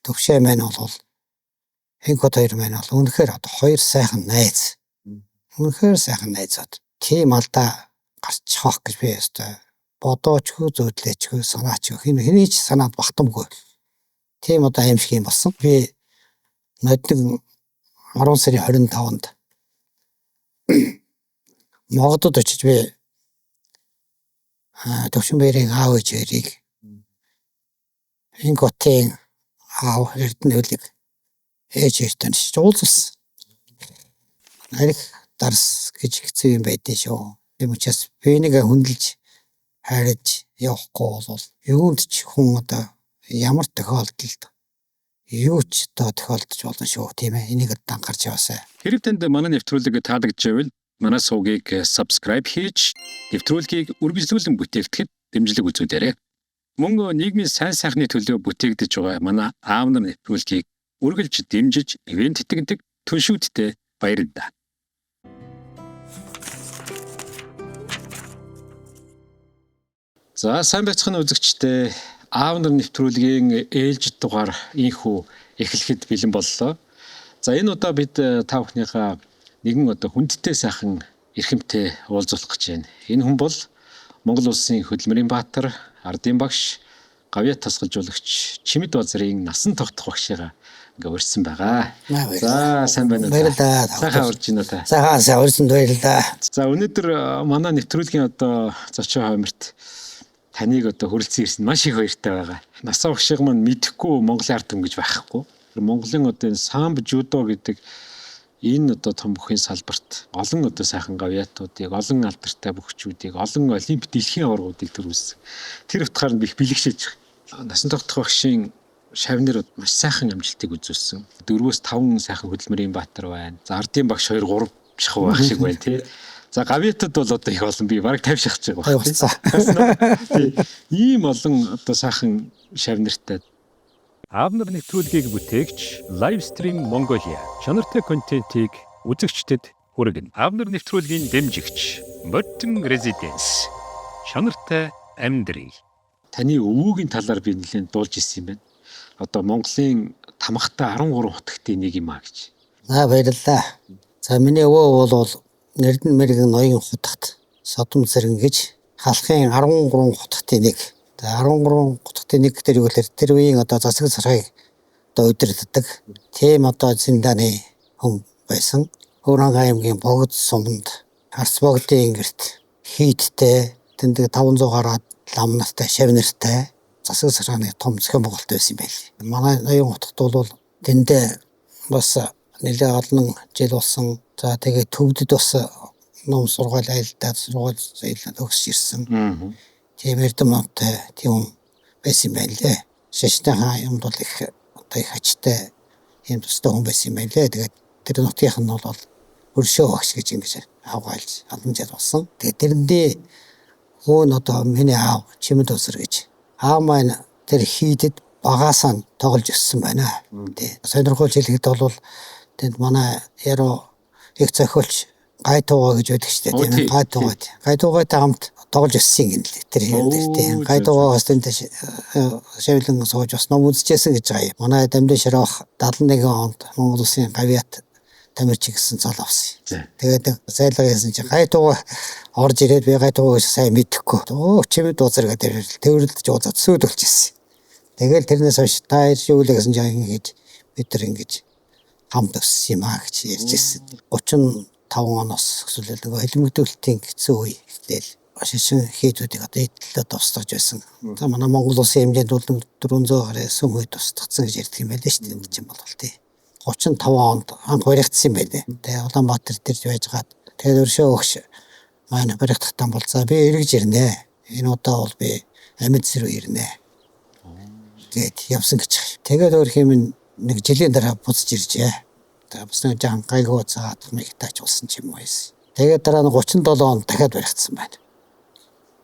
төвшөө маань бол Хинкод хоёр маань бол үнэхээр одоо хоёр сайхан найз. Үнэхээр сайхан найзууд. Тийм алдаа гарч хоох гэж би өстой бодоочгүй зөөдлөөчгүй санаачгүй хэний ч санаад багтамгүй. Тийм одоо аимшиг юм болсон. Би нодник 10 сарын 25-нд Могодод очиж би Төвшинбээрийн аав ээжээрийг Хинкотын аав Эрдэнэлийг ээжээртэй уулзсан. Арих дарс гэж хэцүү юм байдэн шүү. Тийм учраас би нэг хүндэлж хайрж явахгүй бол юунд ч хүн одоо ямар тохиолдолд юу ч одоо тохиолдож болно шүү. Тийм ээ. Энийг анхаарч яваасай. Хэрэг танд манай нэвтрүүлэг таалагдчихвэл манай сувгийг subscribe хийж нэвтрүүлгийг үргэлжлүүлэн бүтээхэд дэмжлэг үзүүлээрэй. Мөн нийгмийн сайн сайхны төлөө бүтээгдэж байгаа манай аав нар нэвтрүүлгийг үргэлж дэмжиж ивент итгэдэг түншүүдтэй баярлалаа. За сайн байцгаана үзэгчдээ, аав нар нэвтрүүлгийн ээлжид дугаар ийхүү эхлэхэд бэлэн боллоо. За энэ удаа бид та бүхнийхээ нэгэн одоо хүндтэй сайхан эрхэмтэй уулзах гэж байна. Энэ хүн бол Монгол улсын хөдөлмөрийн баатар, ардын багш, гавьяа тасгалжуулагч Чимэд Базрын насан тогтох багшигаа ингээ урьдсан байгаа. За сайн байна уу? Баярлалаа. Сайхан урьж байна уу та? Сайхан урьсан баярлалаа. За өнөөдөр манай нэвтрүүлгийн одоо зочин хойморт таныг одоо хүрэлцэн ирсэн маш их баяртай байгаа. Насаа багшиг маань мэдэхгүй Монголын ард түмэн гэж байхгүй. Монголын одоо энэ самбо жудо гэдэг энэ одоо том бүхийн салбарт олон одоо сайхан гавьяатуудыг, олон алдартай бөхчүүдийг, олон олимп дэлхийн аваргуудыг төрүүлсэн. Тэр утгаар нь их бэлэгшээж байгаа. Насан тогтох багшийн шавнар маш сайхан амжилтыг үзүүлсэн. 4-5 сайхан хөдөлмөрийн баатар байна. За ардын багш 2-3 шахуу байх шиг байна тий. За гавьяатад бол одоо их олон би бараг 50 шахаж байгаа байна. Ийм олон одоо сайхан шавнартай. Аав нар нэвтрүүлгийг бүтээгч Livestream Mongolia чанартай контентийг үзэгчдэд хүргэнэ. Аав нар нэвтрүүлгийн дэмжигч Morton Residence чанартай амьдрий. Таны өвөөгийн талаар би нэлээд дуулж ирсэн юм байна. Одоо Монголын тамхтай 13 хотогтын нэг юм аа гэж. Баярлалаа. За миний өвөө бол Эрдэнэ мэргэн ноён хотогт Содом Зэрэг гэж халахын 13 хотогтын нэг. 13 хотогтын нэг гэдэг юу гэхээр тэр үеийн одоо засаг сархийг одоо удирддаг тийм одоо зиндааны хүн байсан. Хөрөнгө аймгийн богд суманд Арц богдын гэрт хийдтэй тэндэг 500 гаруй лам нартай шавнартай засаг сархины том зохион байгуулалт байсан юм байл. Манай ноён хотогт бол тэндээ бас нэлээд олон жил болсон. За тэгээд төвдөд бас ном сургаал айлдаад сургаал өгсөж ирсэн. Тийм эрдэмтдээ тийм байсан юм байна лээ. Шаштай хаа юмд бол их одоо их ачтай юм тустай хүн байсан юм байна лээ. Тэгээд тэр нутгийнх нь бол өршөө багш гэж ингэж авгаалж олон жил болсон. Тэгээд тэрэндээ хөөн одоо миний аав Чимэд Базар гэж аав маань тэр хийдэд багаасаа тоглож өссөн байна. Тэ сонирхолж хэлэхэд бол тэнд манай яруу их зохиолч Гайтуугаа гэж байдаг шүү дээ тийм ээ. Гайтуугаатай хамт тоглож өссөн юм лээ тэр юм дээр тийм. Гайтуугаас тэнд шавлан сууж бас ном үзчихсэн гэж байгаа юм. Манай Дамдын Шарах 71 онд Монгол Улсын гавьяат тамирчин гэсэн цол авсан. Тэгээд зайлга яасан чи Гайтуугаа орж ирээд би Гайтуугаа сайн мэдэхгүй. Чимэд Базар гэдэг тэрвэрлдэж уудаад сүйдүүлж ирсэн. Тэгэл тэрнээс хойш та иршүүлээ гэсэн жаа ингэж бид нар ингэж хамт өссөн юм аа гэж ярьж ирсэн. 35 оноос эсвэл нөгөө хэлмэгдүүлэлтийн хэцүү үе гэтэл шишин хийдүүдийг одоо эдлээ тусдагж байсан. За манай Монгол Улсын хэмжээнд бол 400 гаруй сүм хий тусдагцсан гэж ярьдаг юм байлээ шүү дээ. Энд чинь бол тий. 35 онд анх баригдсан юм байлээ. Тэгээ Улаанбаатар төрж байжгаад тэгээд өршөө өгш маань баригдахтан бол за би эргэж ирнэ. Энэ удаа бол би амьд зэрэг ирнэ. Гэт явсан гэж. Тэгээд өөр хэм нэг жилийн дараа буцаж иржээ. Тэгээд бас нэг жан гайгүй цаад нэг тач болсон ч юм уу байсан. Тэгээд дараа нь 37 онд дахиад баригдсан байна.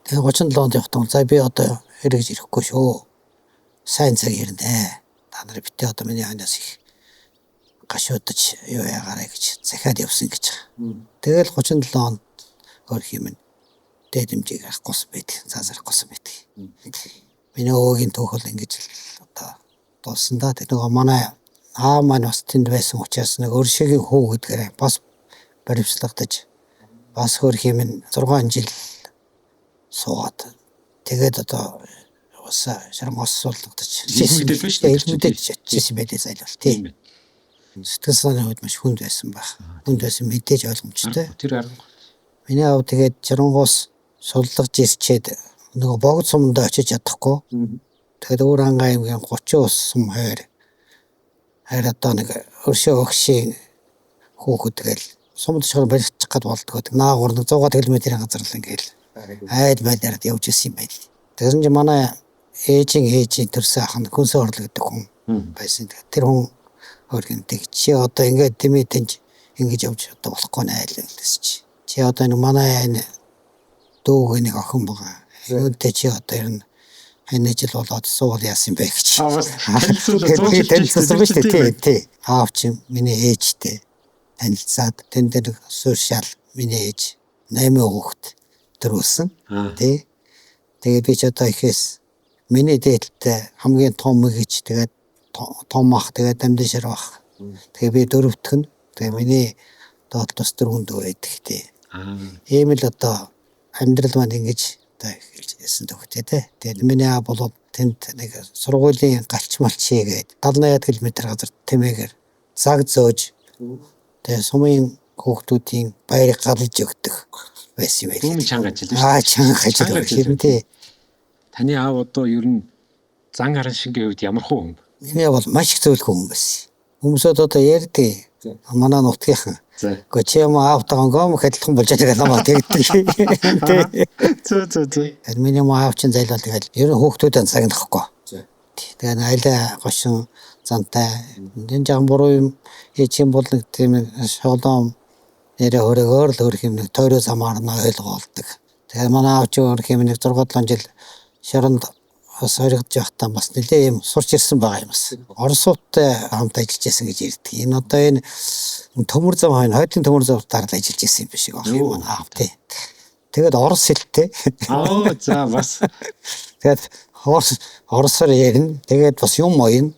Тэгээд 37 онд явахдаа за би одоо эргэж ирэхгүй шүү. Сайн цаг ирнэ. Та нар битээ одоо миний ханаас их гашуудаж юу яагараа гэж захиад явсан гэж. Тэгэл 37 онд өөр хэм дэмжиг авахгүйсэн байдаг. Заазарахгүйсэн байдаг. Миний өвөгийн түүх бол ингэж одоо болсон да. Тэг нөгөө манай аав маань бас тэнд байсан учраас нэг өршөгийн хүү гэдгээр бас баримтлагдаж бас хөрх юм 6 жил суугаад тэгээд одоо бас шармгас суулгадаж Илмэгдэл биш үү? илмэгдэж чийсэн байдаг зайлвал тийм. Сэтгэл санаа хувьд маш хүнд байсан баг. Хүнд байсан мэдээж ойлгомжтой. Тэр арга Миний аав тэгээд Жарангуус суллаж ирчээд нөгөө богд сумд очиж чадахгүй. Тэгээд Ууранга аймгийн 30 ус сум хайр одоо нэг өршөө өгшийн хүүхэд тэгэл сумд шор барьчих гад болдгоо. Наагур 100 км-ийн газар л ингээл айд байдард явж исэн юм байл. Тэгсэн чинь манай ээжийн төрсөн ах нь хүнсээ орлогддог хүн байсан. Тэр хүн хөргөнтэй чи одоо ингээд тэмэтэнж ингэж явж одоо болохгүй нэ гэсэн чи. Чи одоо нэг манай энэ дүүг нэг охин байгаа. Үүнтэй чи одоо ер нь хань жил болоод суул яасан бэ гэж. Танилцсан биш үү? Тий. Аав чи миний ээжтэй танилцаад тэн дээр сууршаал миний ээж 8 хүүхэд төрүүлсэн. Тий. Тэгээд би ч одоо ихээс миний дээлтэй хамгийн том гэж тэгээд том ах тэгээд амьд шар бах. Тэгээд би дөрөвтг нь тэгээд миний доотлос 4 дүү байдаг тий. Ийм л одоо амьдрал маань ингэж одоо хэлжсэн төгтэй тий. Тэгээд миний аав бол тэнд нэг сургуулийн галчмалч хийгээд 70-80 км газар тэмээгээр цаг зөөж тэгээд сумын хүүхдүүдийн баярыг галж өгдөг байсан юм байл. Түүний чанга ажил шүү. Чанга ажил юм тий. Таны аав одоо ер нь зан гаран шингийн хувьд ямар хөө юм? Миний бол маш их зөвлөх хүн байсан. Хүмүүсд одоо ярьдیں۔ Манай нутгийнхан. Гэхдээ чи юм аавтайгаа гом хэдлхэн болж байгаа намаа тэгдэг. Зөө. Миний аав чинь зайлал тэгэл ер нь хүүхдүүдэд цагнахгүй. Тэгээд айлаа гошин зантай энэ жан буруу юм хийж юм бол нэг тийм шолом нэрэ хөрөөгөр л хөрх юм нэг тойроо замаарна ойлгоолдог. Тэгээд манай аав чинь хөрх юм нэг 6-7 жил шоронд бас хоригдж явахдаа бас нэлээ юм сурч ирсэн байгаа юм бас. Оросуудтай хамт ажиллаж байсан гэж ярьдаг. Энэ одоо энэ төмөр зам хойно хойдын төмөр завтаар л ажиллаж байсан юм биш үү? Манай аав тий. Тэгээд орос хэлтэй. За бас. Тэгээд оросоор ярина. Тэгээд бас юм оёно.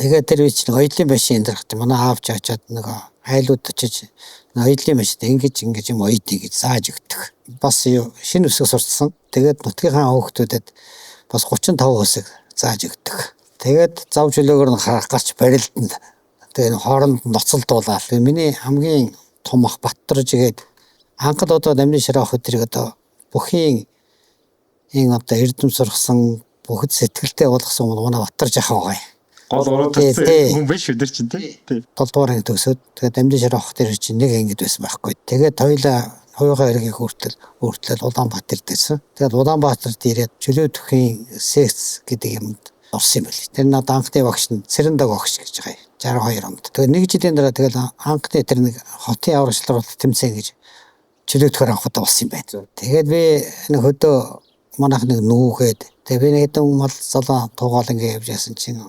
Тэгээд тэр үеч нэг оёлын машин энэ дэрхт манай аав ч очиад нэг айлууд очиж оёлын машин ингэж юм оёдыг гэж зааж өгдөг. Бас шинэ үсэг сурцсан. Тэгээд нутгийнхаа хүүхдүүдэд бас 35 үсэг зааж өгдөг. Тэгээд зав чөлөөгөр нь гарч барилдана. Тэгээд хооронд ноцолдуулаад миний хамгийн том ах Баттарж игээд анхад одоо намны шарах өдрийг одоо бүхийн энэ одоо эрдэм сургасан бүхэд сэтгэлтэй болгосон манай Баттарж ах байгаа. Гол ороод ирсэн хүн биш өдөр чинь тий. 7 дугаар анги төгсөөд тэгээд намны шарах дээр чинь нэг ангид байсан байхгүй. Тэгээд хоёулаа хоёроо эргийг хүртэл Улаанбаатар дээрсэн. Тэгээд Улаанбаатарт ирээд чөлөө төхийн секц гэдэг юмд орсон юм байл. Тэр надад анхны багш нь Цэрэндэг багш гэж байгаа. 62 онд. Тэгээд нэг жилийн дараа тэгээд анхны тэр нэг хотын аврагчлал тэмцээн гэж чөлөө төхөр анхудаа болсон юм байна. Тэгээд би нэг хөдөө манайх нэг нүүгээд тэгээд би нэг хэдэн мал залаа тугаал ингэ явж яасан чинь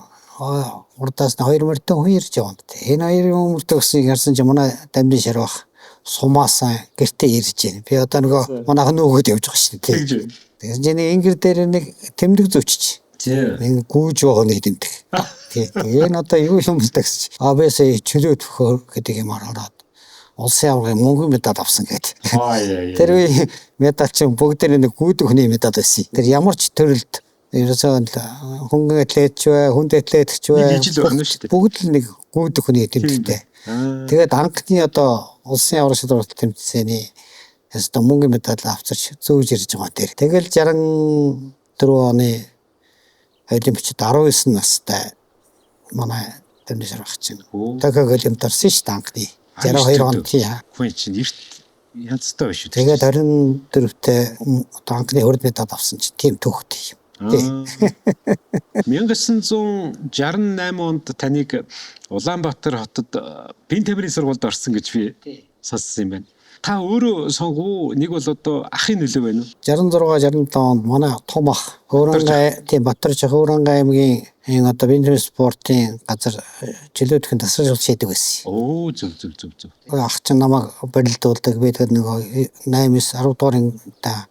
урдаас 2 мөртөө хүн ирж явна. Энэ 2 мөртөө гэсэн ярьсан чинь манай дамжин шарвах сумаасаа гэртээ ирж байна. Би одоо нөгөө манайх нүүгээд явж байгаа шүү дээ. Тэгээд энэ ингэр дээр нэг тэмдэг зөчч. Нэг гүйж байгаа нэг тэмдэг. Тэгээд энэ одоо юу юм бэ гэж. АБС чөлөө төхөр гэдэг юм ороод улсын аврагын мөнгөн медаль авсан гэдэг. Тэр үе медаль чинь бүгд нэг гүйдэг хүний медаль байсан. Тэр ямар ч төрөлд ерөөсөө хөнгөн атлетч бай, хүнд атлетч бай. Бүгд л нэг гүйдэг хүний тэмдэгтэй. Тэгээд анхны одоо улсын аврагын тэмцээний яста мөнгөн медаль авчирч зөөж ирж байгаа тэр. Тэгэл 64 оны олимпиад 19 настай манай тэмдэж авах чинь. Токиог олимпиад орсон шүү дээ анхны 62 онд тий. Хүн чинь эрт янзтай биш үү. Тэгээд 24-т одоо анхны хөрд медаль авсан чинь тийм төвхтэй юм. 1968 онд таныг Улаанбаатар хотод бие тамирын сургуульд орсон гэж би сонссон юм байна. Та өөрөө сонгов нэг бол одоо ахын нөлөө байна уу? 66 67 онд манай том ах Хөврангай тийм Батарч Хөврангай аймгийн энэ одоо бие тамирын спортын газар чөлөөтгөн тасалж хийдэг байсан. Оо зөв. Ах чинь намайг барилдуулдаг. Би тэгээд нөгөө 8-9 10 дуурын та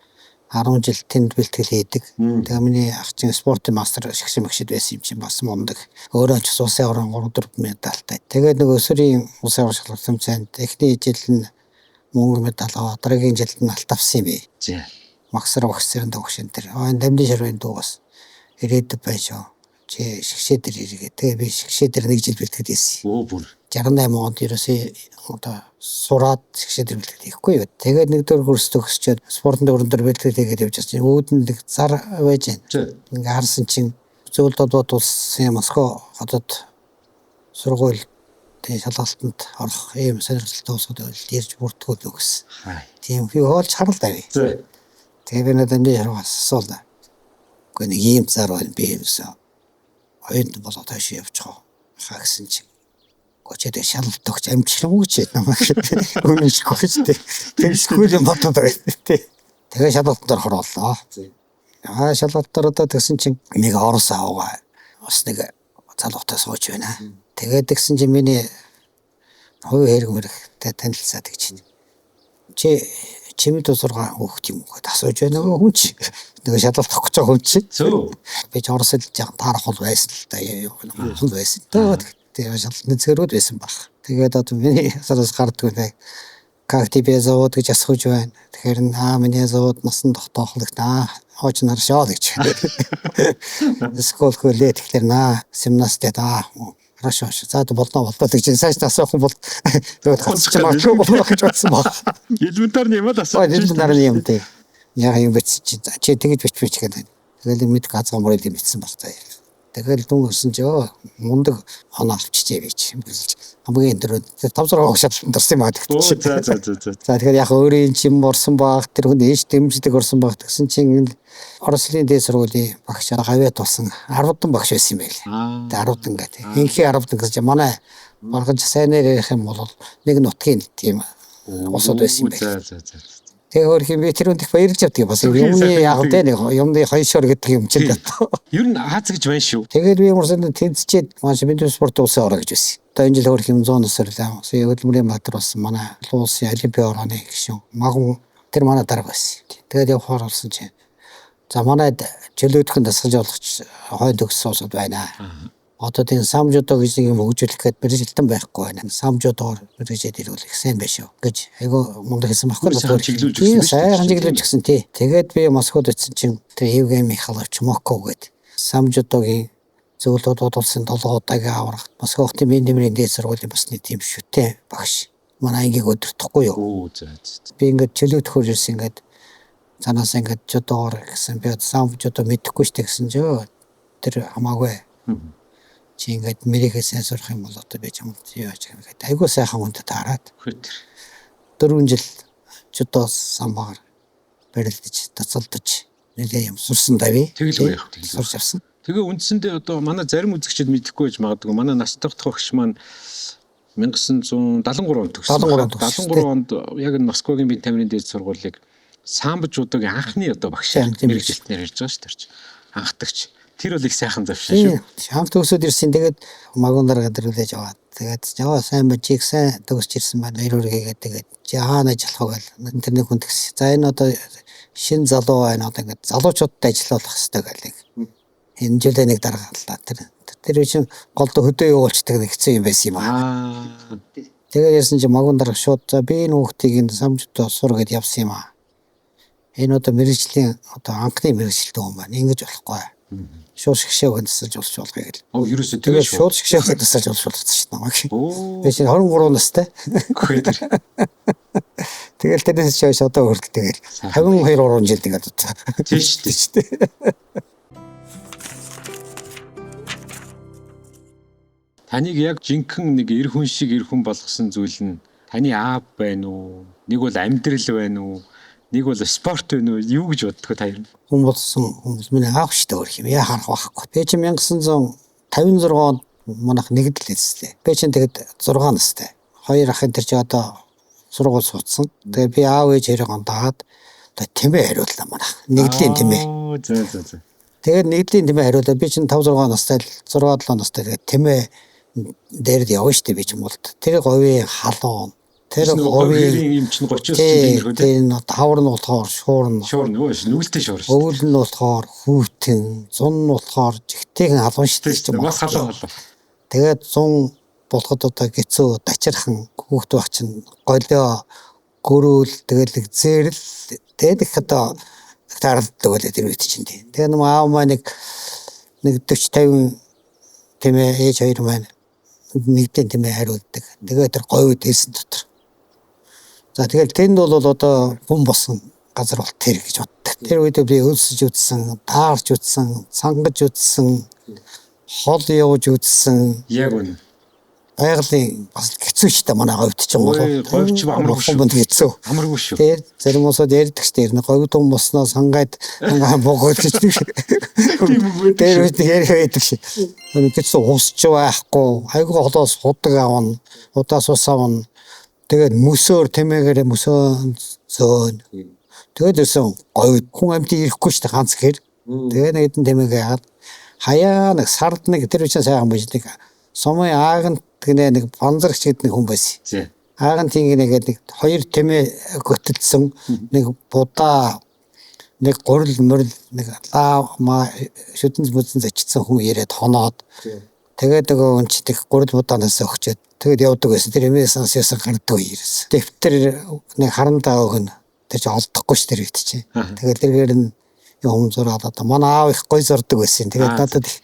10 жил тэнд бэлтгэл хийдэг. Тэгээ миний ах чинь спортын мастер шигшин мэгшид байсан юм чинь бас мундаг. Өөрөө ч улсын аврал 3-4 медальтай. Тэгээд нөгөө өсвөрийн улсын аврал шалгалтын цаанд эхний жил нь мөнгө медаль аваа, дараагийн жилд нь алт авсан юм бэ. За. Максар багсрын дөгшин тэр. Дамжин ширвэн дуугас ирээд байж. Чи шигшээ дээр иргээ. Тэгээ би шигшээ дээр 1 жил бэлтгэл хийсэн. Өө бүр 68 онд ерөөсөө одоо сураад шигшээ дээр бэлтгэл хийхгүй юу. Тэгээд нэгдүгээр курс төгсчөөд спортын дөөрөнд бэлтгэл хийгээд явж байгаа чинь өөдөнд зар байж байна. Ингээ харсан чинь зөвлөдүүд улсын Москва хотод сургууль тэгээ шалгалтанд орох ийм сонирхолтой улсууд ирж бүртгүүл өгсөн. Тийм би хоолж харалтай. Тэгээ би надад энэ асуул. Гэхдээ нэг ийм зар байна би юмсан. Хоёрд болоод тааш явж байгаа. Хаагсан чинь гочод шалгалт өгч амжилтгүй ч намайг үнэшгүй ч тэгсгүй юм бодоод байна тий. Тэгээ шалгалтанд хорооллоо. Шалгалтаар одоо тэгсэн чинь нэг орос аавгаа бас нэг залуутай сууж байна. Тэгээд тэгсэн чинь миний хувь хэрэг мөрөгтэй танилцаад гэж байна. Чимэд 6 хүүхэд юм уу гэдэг асууж байна нөгөө хүн чи. Тэгээ шалгалт авах гэж байгаа хүн чи. Би ч орос хэлж байгаа таарах бол байсан л да. Хүн байсан. Тэгээ шалгалтны зэрүүд байсан баг. Тэгээд одоо миний сараас гардгүй нэ. КТБ завод гэж асууж байна. Тэгэхээр миний завод насан тогтоохлогт хооч нар шоо гэж. Скол хөлөө тэгэхээр семнастэ хорошо. За болно гэж цааш асуух бол тэгээд хоцчих магадгүй болох гэж бодсон баг. Элементарны юм л асууж. Элементарны юм тий. Яа юм бэ чи тэгэж бичвч гэдэг. Тэгэл мэд газар мөрөд юм бичсэн баг та. Тэгэл дүн өссөн ч мундаг оноо авчижээ гэж хамгийн дөрөв 5-6 шатланд орсон юм аа тэгчих. За тэгэхээр яг өөрийн чим орсон баг тэр хүн ээж дэмждэг орсон баг гэсэн чинь Оросын дээд сургуулийн багш гавьяат болсон 10 багш байсан юм байл. Тэгээ 10 ингээд. Инхи 10 гэж манай маргаж сайн ярих юм бол нэг нутгийн тийм улсууд байсан юм байл. Тэгээ өөр хэм би тэр үндих баярлж явдаг бас юмны яг тэ нэг юмны хоёшоор гэдэг юм чинь. Ер нь хааз гэж байна шүү. Тэгээд би юмрсан тэнцчихэд маш бидний спорт улсын ороо гэж байсан. Одоо энэ жил өөр хэм 100-аас өрлөө. Сая хөдөлмөрийн баатар болсон манай улсын олимпиад орооны гишүүн магун тэр манай дарга байсан. Тэгээд явахаар болсон чинь за манайд чөлөөдөхөн дасгаж болгоч хойд өгсөн улсууд байна. Одоо тийм самжуудаа гэж нэг юм хөгжүүлэхэд мэрэгжилтэн байхгүй байна. Самжуудаар мэрэгжил ирүүлэх сайн байх шүү гэж айгу мундаг хэлсэн байхгүй. Сайн чиглүүлж гисэн тий. Тэгээд би Москвад очсон чинь тэр Евгений Михайлович Мокко гээд самжуудаагийн зөвлөдүүд улсын толгойдыг аврах Москва хотын Миндэмрийн дээд сургуулийн бас нэг тийм шүтээ багш. Манай ангийг өдөртөхгүй юу. Би ингээд чөлөөдөхөр ирсэн ингээд санаас ингээд жодоор гэсэн би самжуудаа мэдэхгүй штэ гэсэн жөө. Тэр хамаагүй. Чи ингээд мэрэгээс сурах юм бол одоо би чамд юу яаж юм гээд айгуу сайхан хүнтэй таарад 4 жил жодоо самбаар барилдаж тацалдаж нэлээ юм сурсан дави тэгэл явах сурч авсан. Тэгээ үндсэндээ одоо манай зарим үзэгчид мэдэхгүй байж магадгүй манай настай багш маань 1973 онд төгссөн. 73 онд яг энэ Москвагийн бие тамирын дээд сургуулийг самбжуудын анхны одоо багш мэрэгжилтнээр ирж байгаа шүү дээ. Анхдагч тэр бол их сайхан завшаа шүү. Анх төгсөд ирсэн. Тэгээд магун дарга дэрүүлж аваад. Тэгээд яваа сайн ба чиг сайн төгсч ирсэн байна. Хоёроор хийгээд тэгээд чи хаана ажиллах вэ гэл интернет хүн тгс. За энэ одоо шин залуу байна. Одоо ингээд залуучуудтай ажиллах хэрэгтэй гэлээ. Энэ жилээ нэг даргааллаа. Тэр чинь голдо хөдөө явуулцдаг нэг хэцүү юм байсан юм аа. Тэгээд ярьсан чи магун дарга шууд за би энэ хүүхдийг энэ самжуудаа сур гэд явсан юм аа. Энэ одоо мэрэгжлийн одоо анхны мэрэгжилтэй хүн байна. Ингэж болохгүй. Шууд шгшээг насаж болж болгоё гэл. Ерөөсөө тэгээ шууд шгшээг насаж болж болгосон шүү дээ. Би чинь 23 настай. Тэгэл тэрнээс чойш одоо хүртэл тэгэл 52 3 жил тэгээд удаа. Тийм шүү дээ. Таныг яг жинхэнэ нэг эр хүн шиг эр хүн болгосон зүйл нь таны аав байна уу? Нэг бол амьдрал байна уу? Нэг бол спорт байна уу? Юу гэж боддог та юм? Хүмүүс миний аав шүү дээ. Яа харах байхгүй. Би чинь 1956 онд манайх нэгдэл хэлсэн. Би чинь тэгэд 6 настай. Хоёр ахын тэр чи одоо сургууль суудсан. Тэгээ би аав ээж хоёрыг ондаад одоо тэмээ хариуллаа манайх. Нэгдлийн тэмээ. За. Тэгээд нэгдлийн тэмээ хариулаад би чинь 5-6 настай 6-7 настай тэгээд тэмээ дээрд явна шүү дээ би чинь бол тэр говийн халуун Тэр говийн юм чинь 30-аас чинь тиймэрхүү тийм. энэ тавар нь болохоор шуурна. Шуурна өө нүгэлтэй шуур шүү. Өвөл нь болохоор хүүтэн, зун нь болохоор жигтэйхэн алуун шүү дээ. Бас халуун. Тэгээд зун болоход одоо гэцүү дачирхан хүүхд байх чинь голио гөрөөл тэгэл нэг зээрэл тэгээд их одоо тааралдаг байлаа тэр үед чинь тийм. Тэгээд аав маань нэг 40 50 тийм ээ ээж хоёр маань нэгдэн тийм ээ хариулдаг. Тэгээд тэр говьд хэлсэн дотор. За тэгэл тэнд бол одоо хүн босон газар бол тэр гэж боддог. Тэр үед би өлсөж үзсэн, таарч үзсэн, цангаж үзсэн, хол явж үзсэн. Яг үнэ. Байгалийн бас хэцүү шүү дээ манай говьд ч юм уу. Говьч амаргүй шүү. Хэцүү. Амаргүй шүү. Тэр зарим усод ярьдаг шүү дээ. Говьд хүн босноо сангайд богоож гэдэг. Тэр үед яриа байдаг шүү. Гэвч усч байхгүй. Айгүй холоос худаг авна. Удаас ус авна. Тэгээд мөсөөр тэмээгээр мөсөө зөөн. Тэгээд өсөн говьд хүн амьтыг ирэхгүй шүү дээ ганц гэр. Тэгээд нэг хэдэн тэмээгээ яагаад хаяа нэг сард нэг тэр үчи сайхан байж нэг сумын ааганд гинэ нэг банзарч гэдэг нэг хүн байсан. Зэ. Ааган тийгээд нэг хоёр тэмээ готөлдсөн нэг будаа нэг гурил мөрл нэг лаа шүтэн бүзэн зачсан хүн ирээд хоноод тэгээд нөгөө хүн чи тэг гурил будаанаас өгчөөд тэгээд явдаг байсан. Тэр эмээс ансяасан гардаг ирсэн. Дэвтэр нэг харандаа өгнө. Тэр чи олдохгүй ш тэр үед чи. Тэгээд тэргээр нь юм зураад одоо манай аав их гой зурдаг байсан. Тэгээд надад их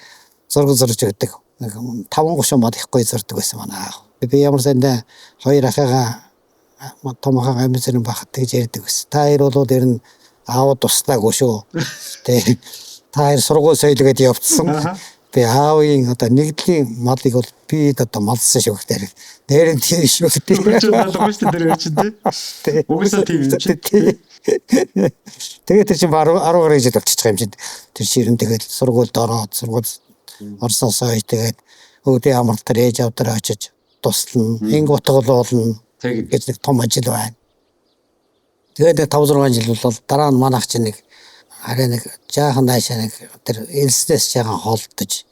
зураг зурж өгдөг. 5 гушуун мод их гой зурдаг байсан манай аав. Би ямар сандаа хоёр ахыгаа томхоо амьсэрэн бахад гэж ярьдаг байсан. Та хоёр бол ер нь аав туслаагүй шүү. Тэгээд та хоёр сургууль соёлгээд явцсан. Би аавын одоо нэгдлийн малыг бол би одоо малсан шүү гэдэг. Нэрэн тийм шүү гэдэг. Малгүй шүү дээ чинь тий. Угсаа тийм юм чи. Тэгээд тэр чинь 10 гаруй жил болчихж байгаа юм чинь. Тэр ширэн тэгээд сургуульд ороод сургууль орсоос хойш тэгээд өвдөө амралтаар ээж авдраа очиж туслана. Инг утгалуулна. Тэгээд нэг том ажил байна. Тэгээд 5 6 жил бол дараа нь манайх чинь нэг арай нэг жаахан наашаа нэг тэр элснээс жаахан холдож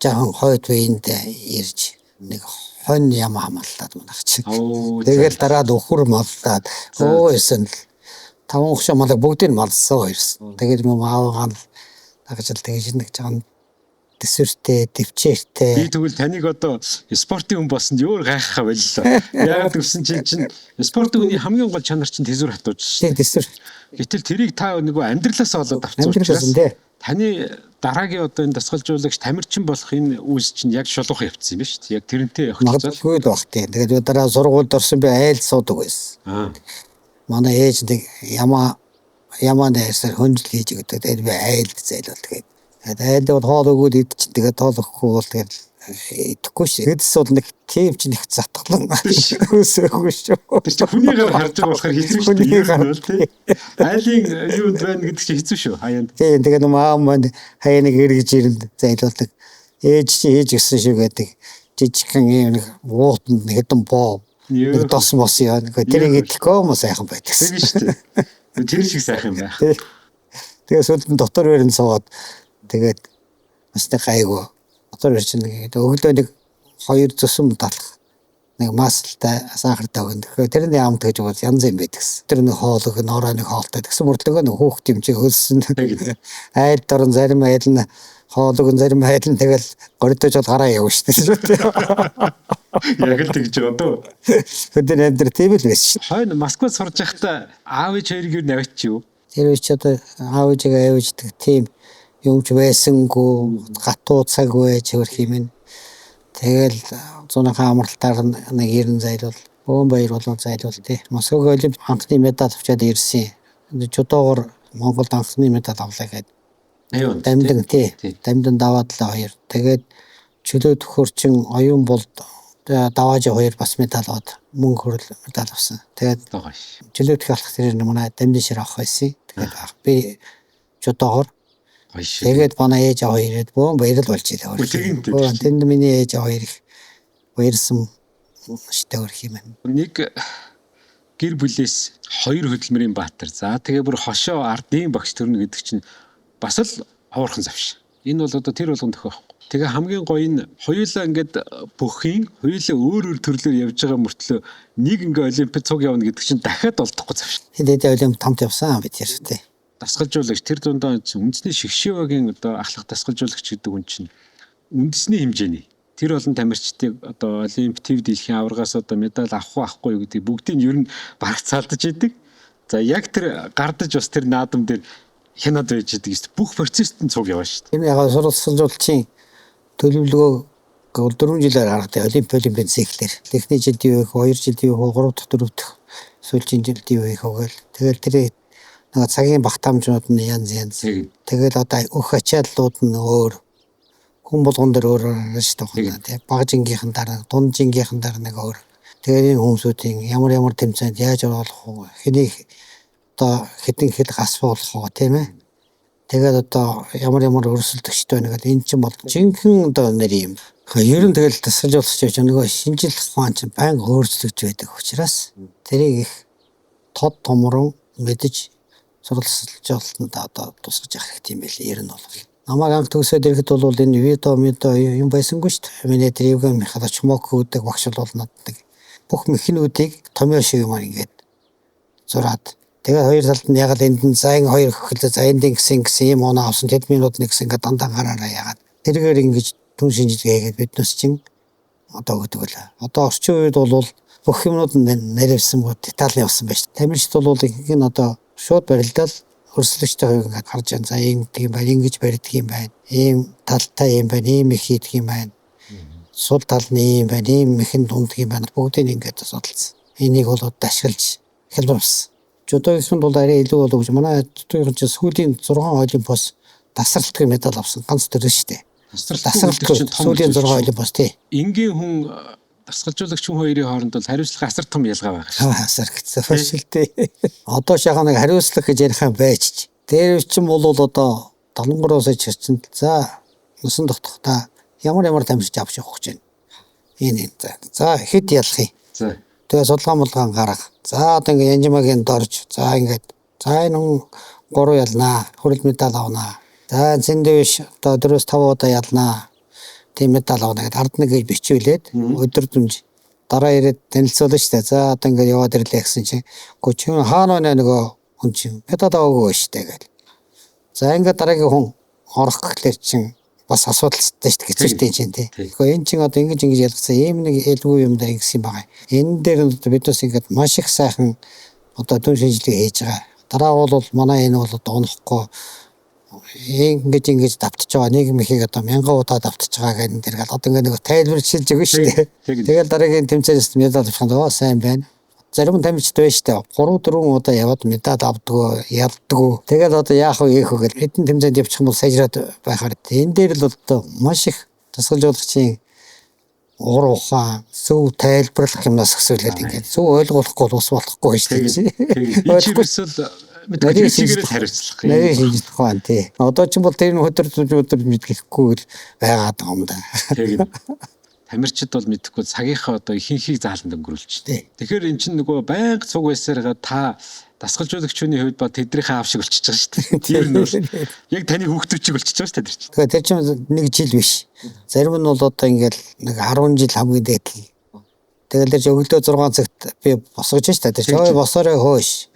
жаахан хойд үеиндээ ирж нэг хон юм хамаалаад манайх чинь. Тэгээд дараа нь өхөр маллаад өөсөн 5 гушуун малыг бүгдийг малсан хоёрсон. Тэгээд юм аавгаан дагажл тэгж нэг жаахан төсвөртэй, төвчээртэй. Би тэгвэл таныг одоо спортын хүн болсонд өөр гайхахаа боллоо. Яг гэсэн чинь спортын хүний хамгийн гол чанар чинь тэсвэр хатууж шүү. Тэсвэр. Гэтэл тэрийг та нөгөө амьдралаас олоод авсан учраас таны дараагийн одоо энэ дасгалжуулагч тамирчин болох энэ үйлс чинь яг шулуух явцсан юм ба шүү. Яг тэрнтэй явах гэж байна. Магадгүй л баг тийм. Тэгээд дараа сургуульд орсон би айл суудаг байсан. Манай ээж нэг ямаа нэрсээр хөнжил хийж өгдөг. Тэгээд би айлд зайлуулдаг. Тэгээд айлд хоол өгөөд идчих. Тэгээд тоол өгөхгүй бол тэгээд идэхгүй шүү. Тэдс бол нэг тийм ч нэг затгалан өсөхгүй шүү. Тэр чинь хүнийгээр харж байгаа болохоор хэцүү шүү дээ. Айлын юу байна гэдэг чинь хэцүү шүү. Хаяанд. Тийм тэгээд аав маань хаяа нэг эргэж ирэнд зайлуулдаг. Ээж чинь ээж гисэн шүү гэдэг. Жижигхэн юм нэг уутанд хэдэн боо. Нэг тос мос яа. Тэрийг идэхгүй мó сайхан байдаг. Тийм шүү дээ. Тэр шиг сайхан байх. Тэгээд сүлдэн дотор өрн суугаад тэгээд бас нэг гайгүй. Дотор ирсэн нэг өглөө нэг 2 зүсэн талах нэг масалтай сахартай өгнө. Тэрний амт гэж бол янз юм байдаг. Тэр нэг хоолог нороо нэг хоолтой гэсэн мөрдлөгөө нэг хөөхт юм чи хөлсөн. Айл дорн зарим айл нь хоолог зарим айл нь тэгэл гордож бол гараа явна шүү дээ. Яг л тэгж байгаа дөө. Хөдөр амдэр тийм л байсан шүү. Хойно Москвад сурж байхдаа аав ээж хоёрыг юу навч юу? Тэр үуч одоо аав ээжээ авчдаг тийм юмч байсангүй гатуу цаг байж хөрх юм. Тэгэл зунахан амралтаар нэг 90 зайлвал Бөөнбаяр болон зайлвал тий. Москваг олимп анхны медаль авчаад ирсэн. Жудоогоор Монголд анхны медаль авлаа гэдэг. Аюу. Дамдан тий. Дамдан даваад л хоёр. Тэгээд чөлөө төхөрчин оюун болд давааж хоёр бас медаль аваад мөнгө хөрөл медаль авсан. Тэгээд чөлөө төх алах тэр манай дамдын шир авах байсан. Тэгээд би жудоогоор тэгээд манай ээж аваа ирээд Бөөнбаяр л болж илээ. Тэнд миний ээж аваа ирэх баярсан штэ өрх юм. Нэг гэр бүлээс 2 хөдөлмөрийн баатар. За тэгээ бүр хошоо ардын багш төрнө гэдэг чинь бас л ховорхон завш. Энэ бол одоо тэр болгон тохиох. Тэгээ хамгийн гоё нь хоёулаа ингээд бүхийн хоёулаа өөр өөр төрлөөр явж байгаа мөртлөө нэг ингээ олимпиад цуг явна гэдэг чинь дахиад олдохгүй зав шүү. Хэд олимп тамт явсан бид ярьжтэй. Дасгалжуулагч тэр дундаа үндэсний шгшээвагийн одоо ахлах дасгалжуулагч гэдэг хүн чинь үндэсний хэмжээний тэр олон тамирчдыг одоо олимп төв дэлхийн аваргаас одоо медаль авахгүй юу гэдэг бүгдийг ер нь бараг цаалдаж идэг. За яг тэр гардаж бас тэр наадам дээр хянаад байж идэг шүү. Бүх процессд нь цуг яваа шүү. Энэ яг сурвалжуулагчийн төлөвлөгөө 4 жилээр гаргадаг олимпийн циклэр. Эхний жилд юу их, 2 жилд юу, 3 дахь 4 дахь сүүлийн жилд юу их гэл. Тэгэл тэр нэг цагийн багтаамжнууд нь янз. Тэгэл одоо өөх ачааллууд нь өөр. Хүн болгон дээр өөр шүү дээ. Тэг баг жингийнхэн дараа, дунд жингийнхэн дараа нэг өөр. Тэгээд энэ хүмүүсийн ямар тэмцээнд яаж оруулах вэ? Хэнийг одоо хэдэн хэл асуулах вэ, тийм ээ? Тэгээд одоо ямар өрсөлдөгчтэй байна гэдэг энэ чинь бол жинхэнэ одоо нэр юм. Ер нь тэгэл тасгалжуулагч гэж нөгөө шинжил ухаан чинь байнга өөрчлөгдөж байдаг учраас тэрийг их тод томрон мэдэж сурвалжуулалтанд одоо тусгаж явах хэрэгтэй юм байл ер нь бол. Намайг анх төгсөөд ирэхэд бол энэ видео юм байсангүй шүү дээ. Миний древгэн Михалч Мок гэдэг багш бол надад бүх механизмуудыг томьёо шиг юм ингээд зураад тэгээд хоёр талд нь яг л энд нь за энэ хоёр хөлөө за энд гэсэн юм оноо авсан тэд минут нэг гэсэн ингээд дандаа гараараа ягаад тэргээр ингэж түн шинжилгээгээд биднес чинь одоо өгдөг л. Одоо орчин үед бол бүх юмнууд нэрвсэн бод деталь явсан байж. Тамирчид бол их нь одоо шууд барилдал өрсөлдөгчтэй хувь ингээд харж байгаа. За ийм тийм байна, ингэж барьдаг юм байна. Ийм талтай юм байна, ийм их хийдэг юм байна. Сул тал нь юм байна, ийм ихэн дунддаг юм байна. Бүгдийг ингээд судалсан. Энийг бол ашиглаж хэлбэрсэн. Жодогийнхэнд бол арай илүү болов гэж манай жодогийнх чинь сүүлийн 6 олимпиос тасралтын медаль авсан ганц төрөл шүү дээ. Тасралтын сүүлийн 6 олимпиос тий. Энгийн хүн дасгалжуулагч хүн хоёрын хооронд бол хариуцлага асар том ялгаа байгаа шүү. Асар хэцүү фашилтэй. Одоо шахаа нэг хариуцлага гэж ярих юм байж. Тэр чинь бол одоо 73-оос чирчин за нусан тогтохта ямар тамирч авч явах гэж байна. Энэ за хэд ялах юм. За тэгээ судалгаан гаргах. За одоо ингээ янжмагийн дорж. За ингээд за энэ 3 ялнаа. Хүрэл медаль авнаа. За зэндвиш одоо 4-5 удаа ялнаа. Тийм медаль авна гэдэг ард нэг гэж бичүүлээд өдөр дүнж дараа ирээд танилцуулна шүү дээ. За одоо ингээ яваад ирлээ гэсэн чинь гоо чи хаана вэ нөгөө хүн чинь медаль аваагүй шүү дээ гэл. За ингээ дараагийн хүн орох гэхлээр чинь бас асуудалтай шүү дээ гэцэртэй чинь тий. Гэхдээ энэ чинь одоо ингэж ялгсан ийм нэг элгүй юм даа гэсэн юм байгаа. Энэ дээр нь биднес ингээд маш их сайхан одоо түн шинжилгээ хийж байгаа. Дараа бол манай энэ бол одоо онохгүй ингэж давтаж байгаа нийгэм ихийг одоо 1000 удаа давтаж байгаа гэдэг дэргэл одоо ингээ нэг тайлбарчилж өгнө шүү дээ. Тэгэл дараагийн тэмцээнээс медаль авчихсан сайн байна. Зарим тамирчид байж штэ 3-4 удаа яваад медаль авдаг, ялдаг. Тэгэл одоо яах вэ гэх вэ хэдэн тэмцээнд явчих юм бол сайжраад байхаар энэ дээр л одоо маш их тасгалжуулагчийн уур ухаан, зөв тайлбарлах юмнаас өсөөлөд ингээд зөв ойлгуулахгүй ус болохгүй шүү дээ. Ойлгуулсал мэдээ хийгээрээ хариуцлах юм. Нэрийг хийх байна тий. Одоо ч юм бол тэр өдөр мэдгэхгүй байгаад байгаа юм да. Тэгээд тамирчид бол мэдэхгүй цагийнхаа одоо ихэнхийг зааланд өнгөрүүлж дээ. Тэгэхээр эн чинь нөгөө байнга цуг байсараа та дасгалжуулагчны хувьд ба тэднийхээ аав шиг болчихж байгаа шүү дээ. Тэр нь бол яг таны хүүхдүүчиг болчихж байгаа шүү дээ. Тэгэхээр тэр чинь нэг жил биш. Зарим нь бол одоо ингээл нэг 10 жил хамгийн дээд. Тэгэл тэр өглөө 6 цагт би босгож шүү дээ. Тэр босоорой хөөш.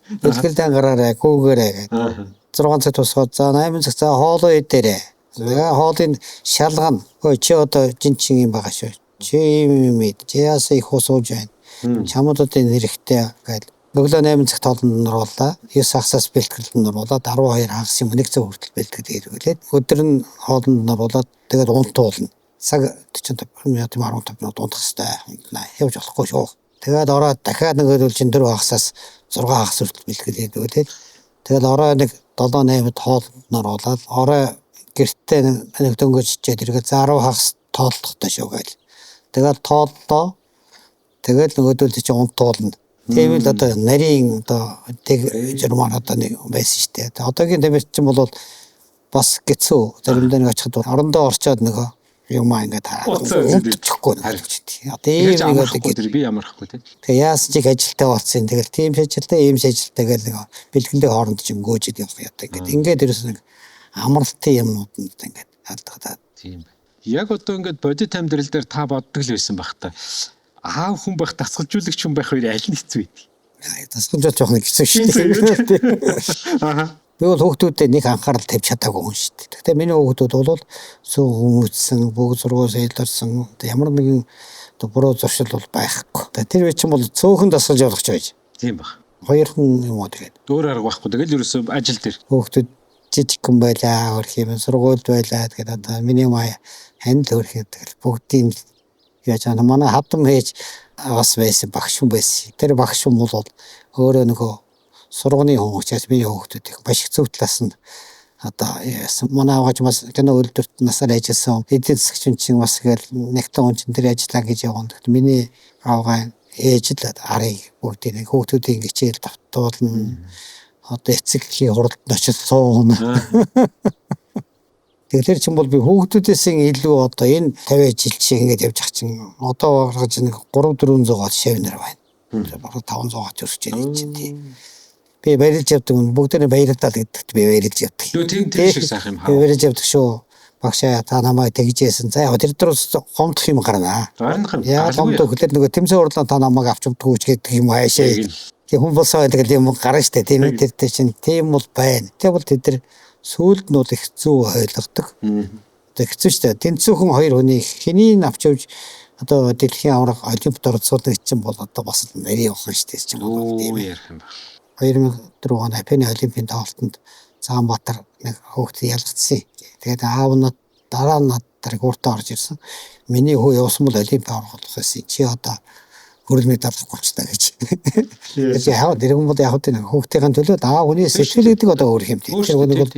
Бэлгэлдэн гараарай, гүүгээрэй гэдэг. 6 цагт босгоод за 8 цаг за хоолоо идээрэй. Хоолын шалгана. Ой чи одоо жинчин юм байгаа шүү. Чи юм чи яаса их усууж байна. Чамуудын хэрэгтэй гэж өглөө 8 цагт хоолнд оруулаа. 9 хагасаас бэлтгэлд оруулаад 12 хагас юм 1 цаг хүртэл бэлтгэдэг хэрэглээд өдөр нь хоолнд оруулаад тэгээд унтуулна. Цаг 45 минут 15 минут унтах хэрэгтэй. Явж болохгүй шүү. Тэгээд ороод дахиад нэг өдөр чинь 4 хагасаас 6 хагас хүртэл бэлтгэлээд тэгээд ороо нэг 7-8-д хоолнд оруулаад ороо гэртээ нэг дөнгөж чичээд ирээд 10 хагас тоолдохтой шүү гээл. Тэгээд тооллоо. Тэгээд нөгөөдөл чи унтуулна. Тийм л одоо нарийн одоо тэг журмаар одоо нэг байсан шүү дээ. Одоогийн тамирчин чинь бол бас гэцүү заримдаа нэг очиход орондоо орчоод нөгөө юм ингээд унтчихгүй харагдчих. Одоо ийм нэг би ямархгүй тийм. Тэгээ яасан ч их ажилтаа болсон. Тэгэл тийм ажилтаа ийм ажилтаа гэл нэг бэлгэндээ хооронд ч юм гөөжид явах яа гэдэг. Ингээд ерөөс нэг амралтын юмнуудад ингээд алдагдаад. Тийм байна. Яг одоо ингээд бодит амьдрал дээр та боддог л байсан байх та. Аав хүн байх, дасгалжуулагч хүн байх хоёр аль нь хэцүү вэ? Тасгалжуулж явах нэг хэцүү шүү дээ. Аа. Би бол хүүхдүүдэд нэг анхаарал тавьж чадаагүй хүн шүү дээ. Гэхдээ миний хүүхдүүд бол сүү хүмүүжсэн, бүгд зургуус хэлэрсэн, ямар нэгэн буруу зуршил бол байхгүй. Тэр үе чинь бол цөөхөн дасгалж явуулах байж. Тийм баг. Хоёр хүн юм уу тэгээд. Өөр арга байхгүй. Тэгэл ерөөсөө ажил дээр. Хүүхдүүд жижигхэн байлаа, хөрх юм, сургуульд байлаа. Тэгээд одоо миний мая ханд хөрх тэгэл бүгдийн яаж аа манай хавдан хийж бас байсан багш хүн байсан. Тэр багш хүн бол өөрөө нөгөө сургууны хүн учраас миний хүүхдүүд их маш их зөв талаас нь одоо манай аваач бас кино үйлдвэрт насаар ажилласан эдийн засгийн чинь бас тэгэл нэгтэн хүн чинь тэр ажиллаа гэж явсан. Миний аваа ээж л арыг бүгдийг хүүхдүүдийн хичээл давтуулна. Одоо эцэгхийн хуралд очиж суuna. Тэгэхээр чинь бол би хүүхдүүдээс илүү одоо энэ 50 жил шиг ингэж явж ах чинь одоо гаргаж нэг 300-400 гол шавнар байна. Бараг 500 гол өсөж байгаа чинь тийм. Би баярлж явдаг юм. Бүгдээ баярлалаа гэдэгт би баярлж явдаг. Тийм шиг сайх юм хаа. Би баярлж явдаг шүү. Багшаа та намайг тэгжээсэн. За тэр дөрөс гомдох юм гарнаа. Яа гомдох гэхэлэр нөгөө тэмцээн урлаа та намайг авч өгдөггүй гэдэг юм аашаа. Тийм хүн болсоо гэдэг юм гарна штэ. Тийм үү тэр чинь тийм бол байна. Тэг бол тэд нар сүүлд нь бол их зүү ойлгодог. Тэг хэцүү штэ. Тэнцүүхэн хоёр хүний хэнийг авч явж одоо дэлхийн авраг олимпиад оролцуулах чинь бол одоо бас нэрийн явах штэ чинь бол тийм ярих юм байна. 2004 он Афины олимпийн тоглолтод Цаанбаатар нэг хүүхдээ ялгцсан. Тэгээд аав нь дараа нь надад гуртаа орж ирсэн. Миний хүү явсан бол олимпиад орох байсан. Чи одоо хөрөл медаль авчихсан гэж. Тэгээд яа дэрэг бол яг тийм хүүхдийн төлөө аав хүний сэтгэл гэдэг одоо өөр юм тийм. Тэр нэг бол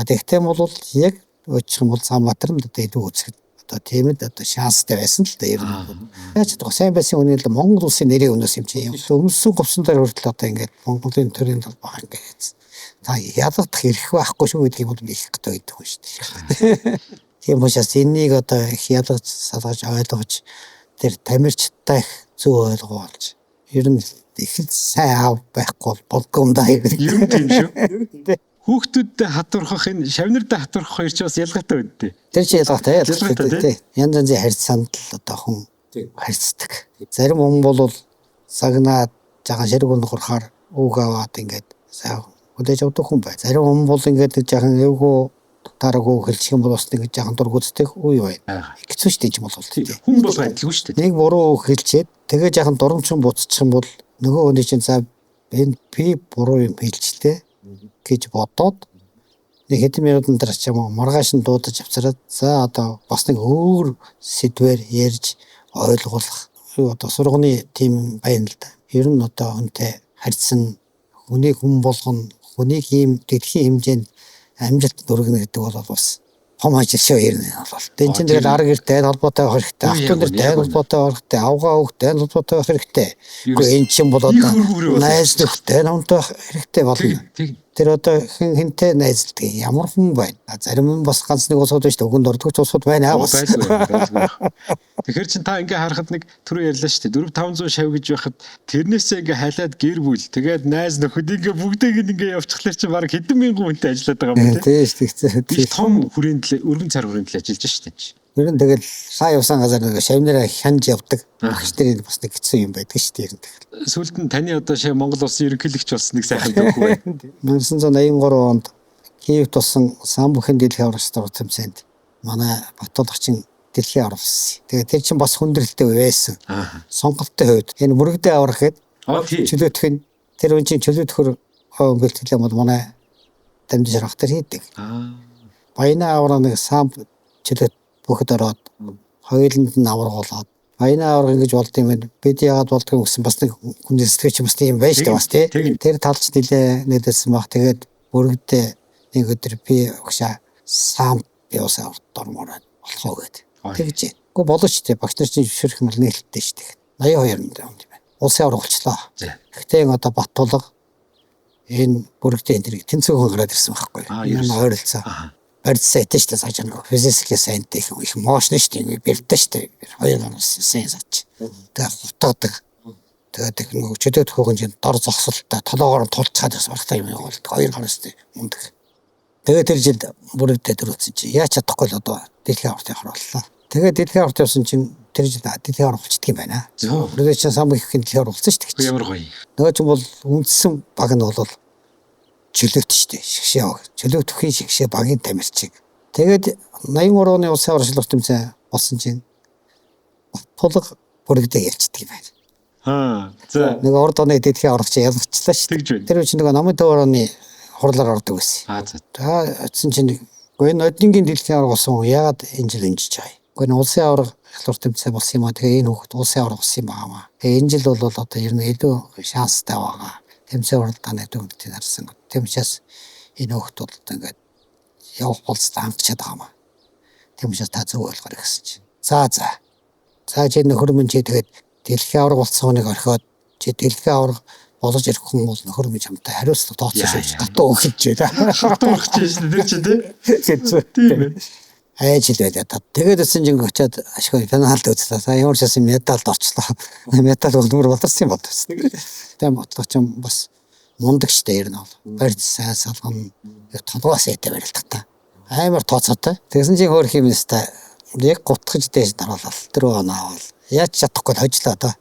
тэгтээ бол яг өчх юм бол Цаанбаатар нь одоо илүү үзэх одоо тийм ээ одоо шанстай байсан л да ер нь. Яаж чадах сайн байсан хүний л Монгол улсын нэрийн өнөөс юм чи. Өмсөн говсон дээр хүртэл одоо ингээд Монголын төрийн талбай ингээд та ядах хэрэг байхгүй шүү гэдгийг бол би их гэдэг байдаг шүү дээ. Тийм учраас энийг одоо их ядаж салгаж ойлгож тэр тамирчтай их зөв ойлгуулж ер нь их сайн аав байхгүй болдгоо юм да. Ер нь тийм шүү. Хүүхдүүдтэй хатуурхах энэ шавнартай хатуурхах хоёр ч бас ялгаатай байдтэй. Тэр чи ялгаатай тий. Янз янзын харьцаанд л одоо хүн харьцдаг. Зарим хүн бол сагнаад жахан ширэг унахаар үг аваад ингээд сайн хүлээж авдаг хүн бай. Зарим хүн бол ингээд жахан эвгүй тараагүй хэлчих юм бол бас нэг жахан дургуцдаг үе байна. Хэцүү шүү дээ ч бол тий. Хүн бол адилгүй шүү дээ. Нэг буруу хэлчихэд тэгээ жахан дурамчин буцчих юм бол нөгөө хүний чинь за энэ би буруу юм хэлжтэй гэж бодоод нэг хэдэн минутын дараа ч юм уу маргааш нь дуудаж авчираад за одоо бас нэг өөр сэдвээр ярьж ойлгуулах одоо сургууны тим байна л да. Ер нь одоо хүнтэй харьцсан хүнийг хүн болгоно хүнийг ийм дэлхийн хэмжээнд амжилт дүргэнэ гэдэг бол бас том ажил шүү ер нь бол. Тэн чинь тэгэл арга гэртэй холбоотой байх хэрэгтэй. Автон дээр тай холбоотой байх хэрэгтэй. Авгаа хөвгтэй холбоотой байх хэрэгтэй. Гэхдээ эн чинь бол одоо найз нөхдөд хамтаа хэрэгтэй болно. Тэр одоо хинтэй найзлдаг ямар хүн байна. Зарим нь бас ганц нэг улсууд байна шүү дээ. Өгөнд ордогч улсууд байна аа. Тэгэхээр чин та ингээ харахад нэг түрүү ярьлаа шүү дээ. 4-500 шав гэж байхад тэрнээсээ ингээ хайлаад гэр бүл тэгээд найз нөхөд ингээ бүгдийг ингээ явчихлаар чи баг хэдэн мянган хүнтэй ажиллаад байгаа юм тийм. Тийм шүү дээ. Том хүрээнд л өргөн цар хүрээнд л ажиллаж шүү дээ. Ер нь тэгэл сая явсан газар нэг шавнараа хянж явдаг. Багш нарын бас нэг хэцүү юм байдаг шүү дээ. Сүүлд нь таны одоо Монгол улсын ерөнхийлөгч болсон нэг сайхан дөхөө байна. 1983 онд Киевт болсон самбухийн дэлхийн аврагч тэмцээнд манай Батболгочин дэлхийн аврагч. Тэгээд тэр чинь бас хүндрэлтэй байсан. Сонголттой хувьд энэ мөрөгдөө аврах гээд чөлөөтөх нь тэр үн чинь чөлөөтөхөр бэлтгэлээ бол манай дамжиж харах тэр хийдэг. Баяна аврах нэг самб чөлөөт бүхэд ороод хоёуланд нь аврагуулаад баяна аврах гэж болд юм байна. Бид яагаад болдгоо гэсэн бас нэг хүний сэтгэж бас тийм байж та бас тий. Тэр талч нэлээ нэдэсэн баг. Тэгээд мөрөгдөө нэг өдөр би өгшаа самб явсан дормороод болохоо гээд. Тэгж. Гэхдээ болооч тий багш нар чинь зөвшөөрөх юм л нээлттэй шүү дээ. 82 онд юм байна. Улсын авраг болчлоо. Гэхдээ одоо Батболго энэ мөрөгдөө энэ тэрийг тэнцвэргүй гараад ирсэн байхгүй. Энэ ойролцоо. Барьцсан шүү дээ саж нэг физикийн сайнтай их моошн шүү дээ бэрдэ шүү дээ 2 оноос сайн саж тэгээд хутгадаг тэгээд нэг чөлөөт хөөгөн чинь дор зогсолтой толоогоор тулцаад бас барахтай юм болдог 2 гараас тий мундаг Тэгээд тэр жил бүрэгдээд төрүүлсэн чи яаж чадахгүй л одоо дэлхийн авралт явууллаа. Тэгээд дэлхийн авралт явсан чинь тэр жил дэлхийн авралт болчихдөг юм байна. Бүрэгдээ чинь самб ихэхийн дэлхийн авралт болсон шүү дээ. Ямар гоё. Нөгөө чинь бол үндсэн баг нь бол чөлөөт шүү дээ. Шгшээ баг. Чөлөөтөхийн шгшээ багийн тамирчиг. Тэгээд 83 оны улсын аврал тэмцээн болсон чинь тулга бүрэгдээ ярьцдаг юм байна. За. Нэг урд оны дэлхийн аврагч ялгарчлаа шүү дээ. Тэр үчиг нэг номын төвөрөний хурлаар ордог байсан. За. За очсон чинь энэ однингийн дэлхийн авраг болсон яагаад энэ жил өнжиж байгаа юм. Гэхдээ улсын авраг ялгар тэмцээн болсон юм аа. Тэгээ энэ хүүхэд улсын авраг болсон юм аа. Тэгээ энэ жил бол одоо ер нь илүү шанстай байгаа. Тэмцээн уралдааны төвөөрөнд нарсан. Тийм учраас энэ хүүхэд бол ингээд явах болцтой хангачаад байгаа юм аа. Тийм учраас та зөв ойлгоорой гэсэн чинь. За. За чи нөхөр минь чи тэгээд дэлхийн авраг болсон хүнийг орхиод чи дэлхийн авраг болж ирэх хүн бол нөхөр минь чамтай хариуцлага тооцсон шүү. Татуу өгч байлаа. Хатуу өгч дээ чи тийм. Айж л байлаа. Тэгээд өсөн чинь очиад ашгүй пеналт үзлээ. За ямар ч юм медалд орчлоо. Медаль өгмөр болторсон юм бодсон. Тэгээд бодлого ч юм бас мундаг штэ ер нь бол. Барьц сайн салган толгоос ятаа барилдаг та. Амар тооцоотой. Тэгсэн чинь хөөх юм өстэй. Яг гутгаж дээж дараалал. Тэр оноо яаж чадахгүй хожлоо доо.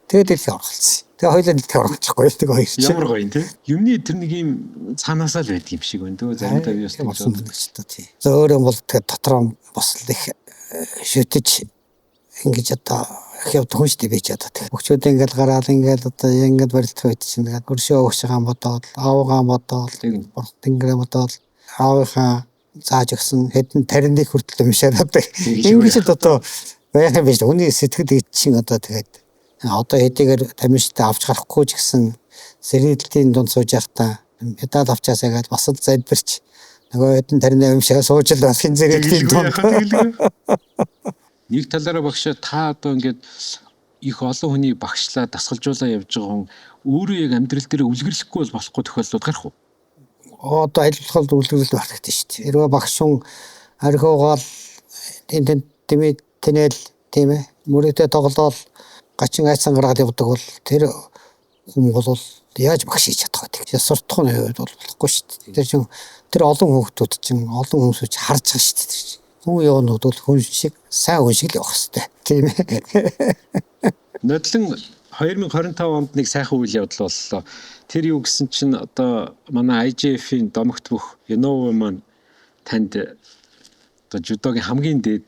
Тэгээд дэлхийн авраг болсон. Тэгээ хоёулаа дэлхийн авраг болчихгүй тийм хоёр чинь. Ямар гоё тийм. Юмны тэр нэг юм цаанаасаа л байдаг юм шиг байна. Төө заримдаа юу юм болсон байна ч та тийм. Зөөрөн бол тэгээд дотроо бас л их шүтэж ингэж одоо хявд хүн штэ бич одоо тийм. Өгчүүд ингээл гараал ингээл одоо ингээд барилдах үед чинь тэгээд өршөө өгч байгаа бодоод аавгаа бодоод тэнгэрээ бодоод аавынхаа зааж өгсөн хэдэн тарины хүртэл юмшаад одоо ингэж одоо байх юм биш. Хүний сэтгэл чинь одоо тэгээд одоо хэдийгээр тамирчтай авч гарахгүй ч гэсэн сэргэлтийн дунд сууж байхдаа медаль авчаасаа гэж бас л залбирч нөгөө хэдэн тарины юмшаа сууж л басын сэргэлтийн дунд. Нэг талаараа багш та одоо ингээд их олон хүний багшлаа дасгалжуулаа явж байгаа хүн өөрөө яг амьдрал дээр үлгэрлэхгүй бол болохгүй тохиолдлууд гарах уу? Одоо айлтгал үлгэрэл багтдаг шүү дээ. Хэрвээ багш хүн орхиугаал тэмээ тэнэл тийм ээ мөрөдөө тоглоол гачин айцсан гаргаад явдаг бол тэр хүн бол яаж багш хийж чадах вэ? Тэгэхээр суртахууны хувьд бол болохгүй шүү дээ. Тэр олон хүүхдүүд чинь олон хүмүүсч харж байгаа шүү дээ. Хүн явнууд бол хүн шиг сайн хүн шиг л явах хэрэгтэй. Тийм ээ. Нодлон 2025 онд нэг сайхан үйл явдал боллоо. Тэр юу гэсэн чинь одоо манай IJF-ийн домогт бүх Innova маань танд одоо жудогийн хамгийн дээд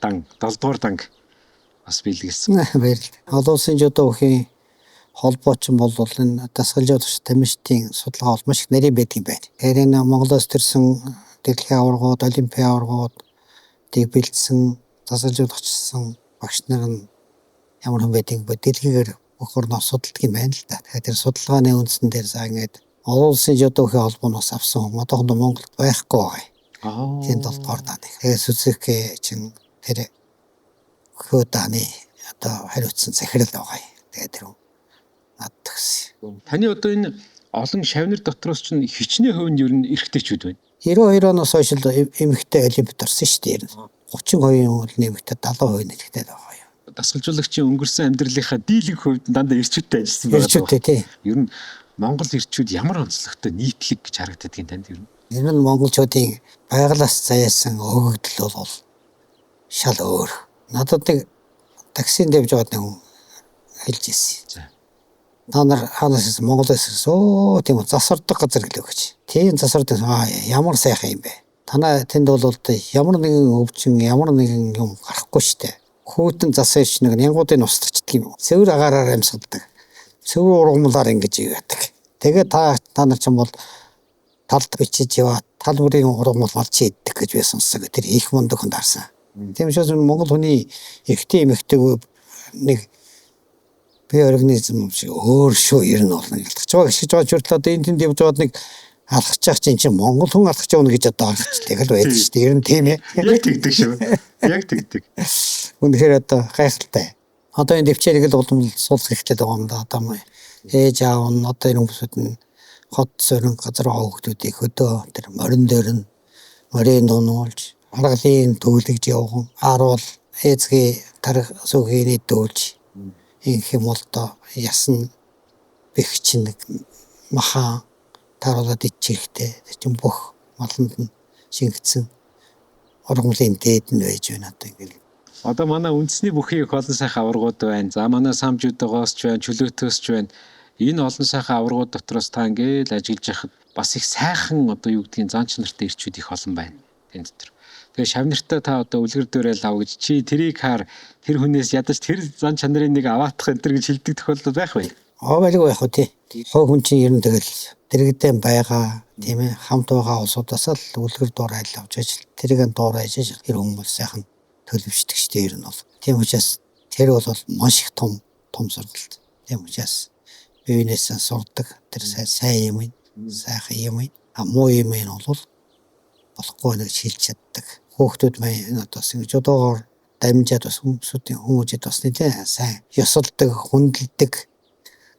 дан 7 дугаар данг бас биелгэсэн. Баярлалаа. Олон улсын жудо бүхийн холбооч нь бол энэ дасгалжуулагч тамирчдын судалгаа бол маш их нарийн байдаг юм байна. Тэгэхээр энэ Монголоос төрсэн дэлхийн аваргууд, олимпийн аваргууд тийг бэлдсэн дасгалжуулагчсан багш нар нь ямар хүн байдгийг дэлхийгээр бүх орноо судалдаг юм байна л да. Тэгэхээр тэр судалгааны үндсэн дээр за ингээд олон улсын жудо бүхийн холбооноос авсан хүн одоохондоо Монголд байхгүй байгаа. Тийм 7 дугаар дан. Тэгэхээр Сүзүки чинь тэр хөөданы одоо хариуцсан захирал байгаа юм. Тэгээд тэр над төгс. Таны одоо энэ олон шавнар дотроос чинь хичнээн хувь нь ер нь эрэгтэйчүүд байна. 92 оноос хойш эмэгтэй олимпиад орсон шүү дээ. 32% нь эмэгтэй 70% нь эрэгтэй байгаа юм. Дасгалжуулагчийн өнгөрсөн амьдралынхаа дийлэнх хувьд дандаа эрчүүдтэй ажилласан байгаа. Эрчүүдтэй тийм. Ер нь Монгол эрчүүд ямар онцлогтой нийтлэг гэж харагддаг юм танд ер нь? Энэ нь монголчуудын байгалаас заяасан өгөгдөл бол шал өөр. Надад нэг таксинд явж байгаад нэг хүн хэлж ирсэн. Та нар хаанаас ирсэн? Монголоос ирсэн. Тийм үү, засвардаг газар гэлөө гэж. Тийм засвардаг ямар сайхан юм бэ? Танаа тэнд бол ямар нэгэн өвчин, ямар нэгэн юм гарахгүй штэ. Хүүтэн засаарч нэг янгуудыг устгачдаг юм. Цэвэр агаараар амьсгалдаг. Цэвэр ургамлаар ингэж ивэдэг. Тэгээд та нар ч юм бол талд бичиж яваад тал бүрийн ургамал болж иддэг гэж байсан сонсог. Тэр их мундаг хүн дарсан. Тийм учраас Монгол хүний ихтэй эмэгтэй нэг бие организм шиг өөр шүү ер нь болно. Ялгаж байгаа гэж байгаа ч одоо энэ тэнд явж байгаад нэг алхаж байгаа чинь Монгол хүн алхаж явна гэж одоо алхаждаг л байдаг шүү дээ. Ер нь тийм ээ. Яг тэгдэг шүү. Яг тэгдэг. Үнэхээр одоо гайхалтай. Одоо энэ дэвчээрийг л улам суулгах хэрэгтэй байгаа юм да. Одоо ээж аав нь одоо энэ хүмүүсүүд нь хот сөрөн газар хөвгүүдийг хөдөө тэр морин дээр нь морин дунулж аргалын төвлөгж явган аруул эзгээ тарих сүгэний дүүлж их юм бол то ясна бэх чинь маха таруулаад ичихтэй тийм бүх маланд нь шингэсэн ургамлын дээд нь байж байна одоо ингээд. Одоо манай үндэсний бүхий их олон сайхан аваргууд байна. За манай самжуудаагаас ч байна, чөлөөтөөс ч байна. Энэ олон сайхан аваргууд дотроос та ингээд ажиллаж байхад бас их сайхан одоо юу гэдгийг зан чанартай ирчүүд их олон байна. Тэн дотор. Тэгээ шавнартаа та одоо үлгэр дээрэл ав гэж чи тэрийг хаар тэр хүнээс ядаж тэр зан чанарын нэг аваатах энэ төр гэж хэлдэг тохиолдол байх бай. Байг байх уу тий. Хой хүн чинь ер нь тэгэл дэрэгдэн байгаа тийм ээ хамт байгаа улсуудаас л үлгэр дуурайл авч ажил тэрийг дуурайж тэр хүмүүс сайхан төлөвшдөг штэ ер нь бол. Тийм учраас тэр бол маш их том сургалт. Тийм учраас биенээсээ сурдаг тэр сайн юм сайхан юм муу юм бол болохгүй нэг шилж чаддаг. Хүүхдүүд маань одоо ингэж одоогоор дамжаад бас хүмүүсэд бас нэг сайн ёсолдог, хүндэлдэг,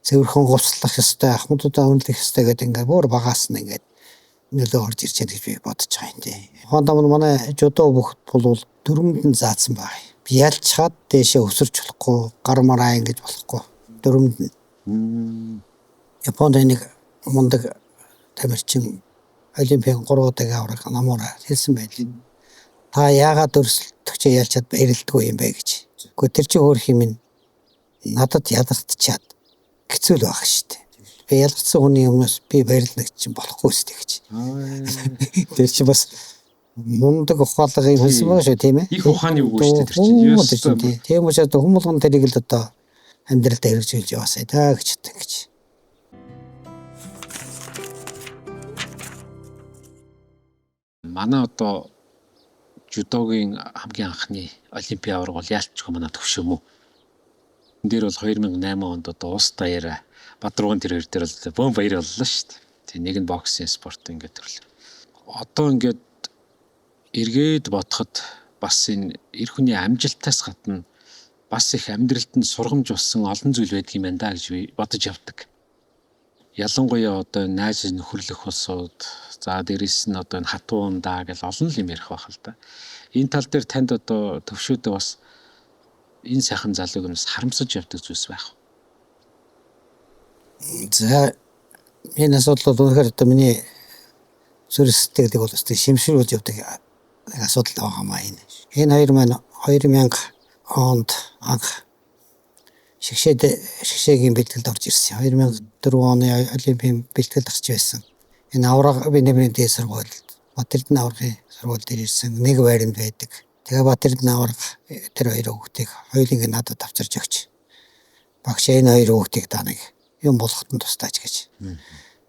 зөвхөн гоцлох ёстой, ахмадуудаа хүндлэх ёстой гэдэг ингээд бүр багаас нь ингээд нөлөө орж ирж байгаа гэж би бодож байгаа юм тий. Хондоо манай жодоо бүхт бол дөрөмд нь заасан баг. Би ялчаад дээшээ өсөрч болохгүй, гар мараа ингэж болохгүй. Дөрөмд нь. Японд нэг мундаг тамирчин Олимпийн 3 удаагийн авраг намуура хэлсэн байл. Та яагаад өрсөлдөгч ялчаад баярлдаггүй юм бэ гэж. Гэхдээ тэр чинь өөр юм надад ядартчаад хэцүү л байх шүү дээ. Би ялгцсан хүний өмнөөс би баярлна гэж чинь болохгүй өстэй гэж. Тэр чинь бас мундаг ухаалгын хэлсэн байгаа шүү тийм ээ. Их ухааны үг шүү дээ тэр чинь. Тийм учраас хүмүүлгэн тэрийг л одоо амьдралдаа хэрэгжүүлж яваасай та гэж хэлдэг гэж. Манай одоо жудогийн хамгийн анхны олимпийн аварга бол яалтчгүй манай төвшөө мө. Энд дээр бол 2008 онд одоо улс даяараа Бадрууган тэр хоёр дээр бол бөөн баяр боллоо шүү дээ. Тэг нэг нь боксын спорт ингээд төрлөө. Одоо ингээд эргээд бодоход бас энэ эр хүний амжилтаас гадна бас их амьдралд нь сургамж болсон олон зүйл байдаг юм байна да гэж би бодож явдаг. Ялангуяа одоо найз нөхөрлөх улсууд за дээрэс нь одоо энэ хатуундаа гэл олон юм ярих байх л да. Энэ тал дээр танд одоо төвшөөдөө бас энэ сайхан залууг юмс харамсаж явдаг зүйлс байх. За энэ асуудал бол үнэхээр одоо миний зүрхсэтгэдэг бол өстэй шимшрүүлж явдаг асуудал байгаамаа энэ. Энэ хоёр маань 2000 онд анх шгшээгийн бэлтгэлд орж ирсэн. 2004 оны Олимпийн бэлтгэлд гарч байсан. Энэ авраг бинэмийн дэд сургууль Батэрдэн аврагын сургууль дээр ирсэн нэг байранд байдаг. Тэгээ Батэрдэн авраг тэр хоёр хүүхдийг хоёулынг надад авчирч өгч. Багш энэ хоёр хүүхдийг та нэг юм болгоход нь тустаач гэж.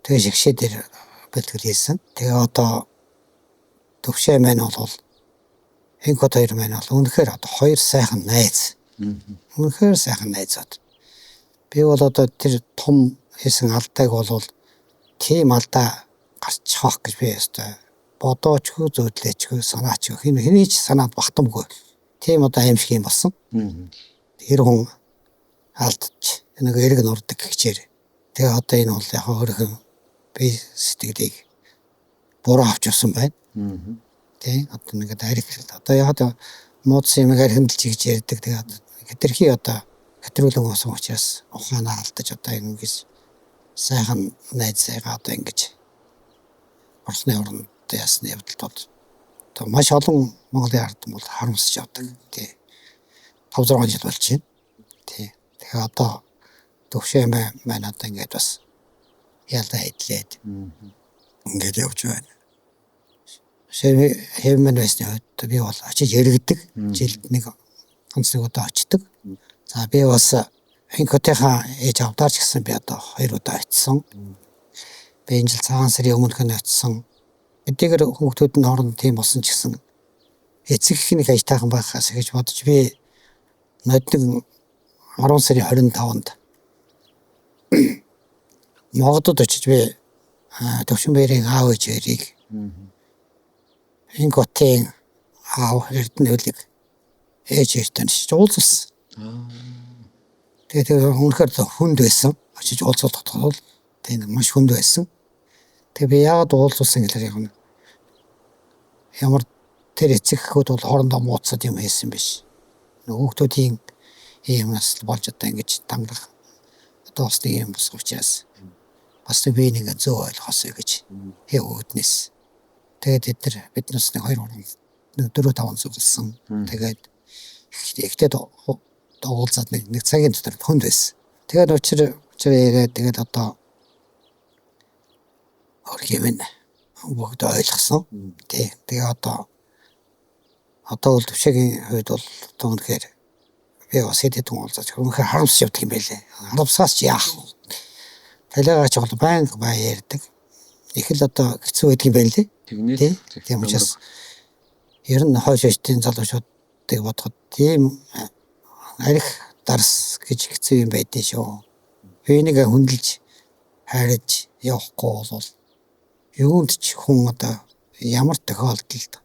Тэгээ шгшээ дээр бэлтгэл хийсэн. Тэгээ одоо төвшөө маань бол энэ гот хоёр маань бол үнэхээр одоо хоёр сайхан найз. Үнэхээр сайхан найзууд. Би бол одоо тэр том хийсэн алдааг бол тийм алдаа гарч хаах гэж би өстой бодоочгүй зөөдлөөчгүй санаачгүй хэний ч санаад багтамгүй. Тийм одоо аимшиг юм болсон. Тэр хүн алдчих. Нэг эрг нурдаг гэхчээр. Тэгээ одоо энэ бол яг өөрхөн би сэтгэлийг буруу авч явсан байна. Тэ одоо нэг арих одоо яг муудс юм архимдэлж гэж ярьдаг. Тэгээ хэтэрхий одоо хэтрүүлэн болсон учраас ухаанаа алдаж одоо ингэж сайхан найзайгаа одоо ингэж орсны оронд ясны явдалд одоо маш олон Монголын ард бол харамсаж явдаг. Тий. 5-6 жил болж байна. Тий. Тэгэхээр одоо төвшөө маань одоо ингэж бас ялда хэдлээд ингэж явж байна. Хэвмэн байсны үед би бол очиж яригддаг. Жилд нэг ганц нэг удаа очдог. За би бас энэ хотынхаа ээж авдаарч гэсэн би одоо 2 удаа очсон. Би энэ жил цагаан сарын өмнөх нь очсон. Эдгээр хүүхдүүд нь хооронд тийм болсон ч гэсэн эцэг их аж тайхан байхаас гэж бодож би нодник 10 сарын 25-нд Могодод очиж би Төвшинбаярын аав ээжийг энэ готын аав эрдэнэлийг ээжтэй уулзсан. Тэгээд үнэхээр хүнд байсан. Очиж уулзуулах бол тийм маш хүнд байсан. Тэгээд би яагаад уулзсан гэхээр ямар тэр эцэгхүүд бол хоорондоо мууцад юм хийсэн биш. Хүүхдүүдийн юмнаас болж одоо ингэж тангах одоо бас тийм бас учраас бас би нэг зөө ойлгосоо гэж хөвгднэс Тэгээд биднээс нэг 4-5 зүгэлсэн. Тэгээд ихтэй уулзаад нэг цагийн дотор хүнд байсан. Тэгээд учир яриад тэгээд одоо хөргиймэн бүгд ойлгосон. Тэгээ одоо бол төвшгийн хувьд бол түүнхээр би бас хэдэд уулзаж хөрөнгө харамсч явдаг юм байлээ. Харамсаас ч яах вэ? Талигач бол баян ярьдаг. Их л одоо хэцүү байдаг юм байлээ. Тийм учраас ер нь хойш хойштын залуучуудыг бодоход тийм арх дарс гэж хэцүү юм байдэн шүү. Би нэг хөндлөж хайрж явахгүй бол юунд ч хүн одоо ямар тохиолдолд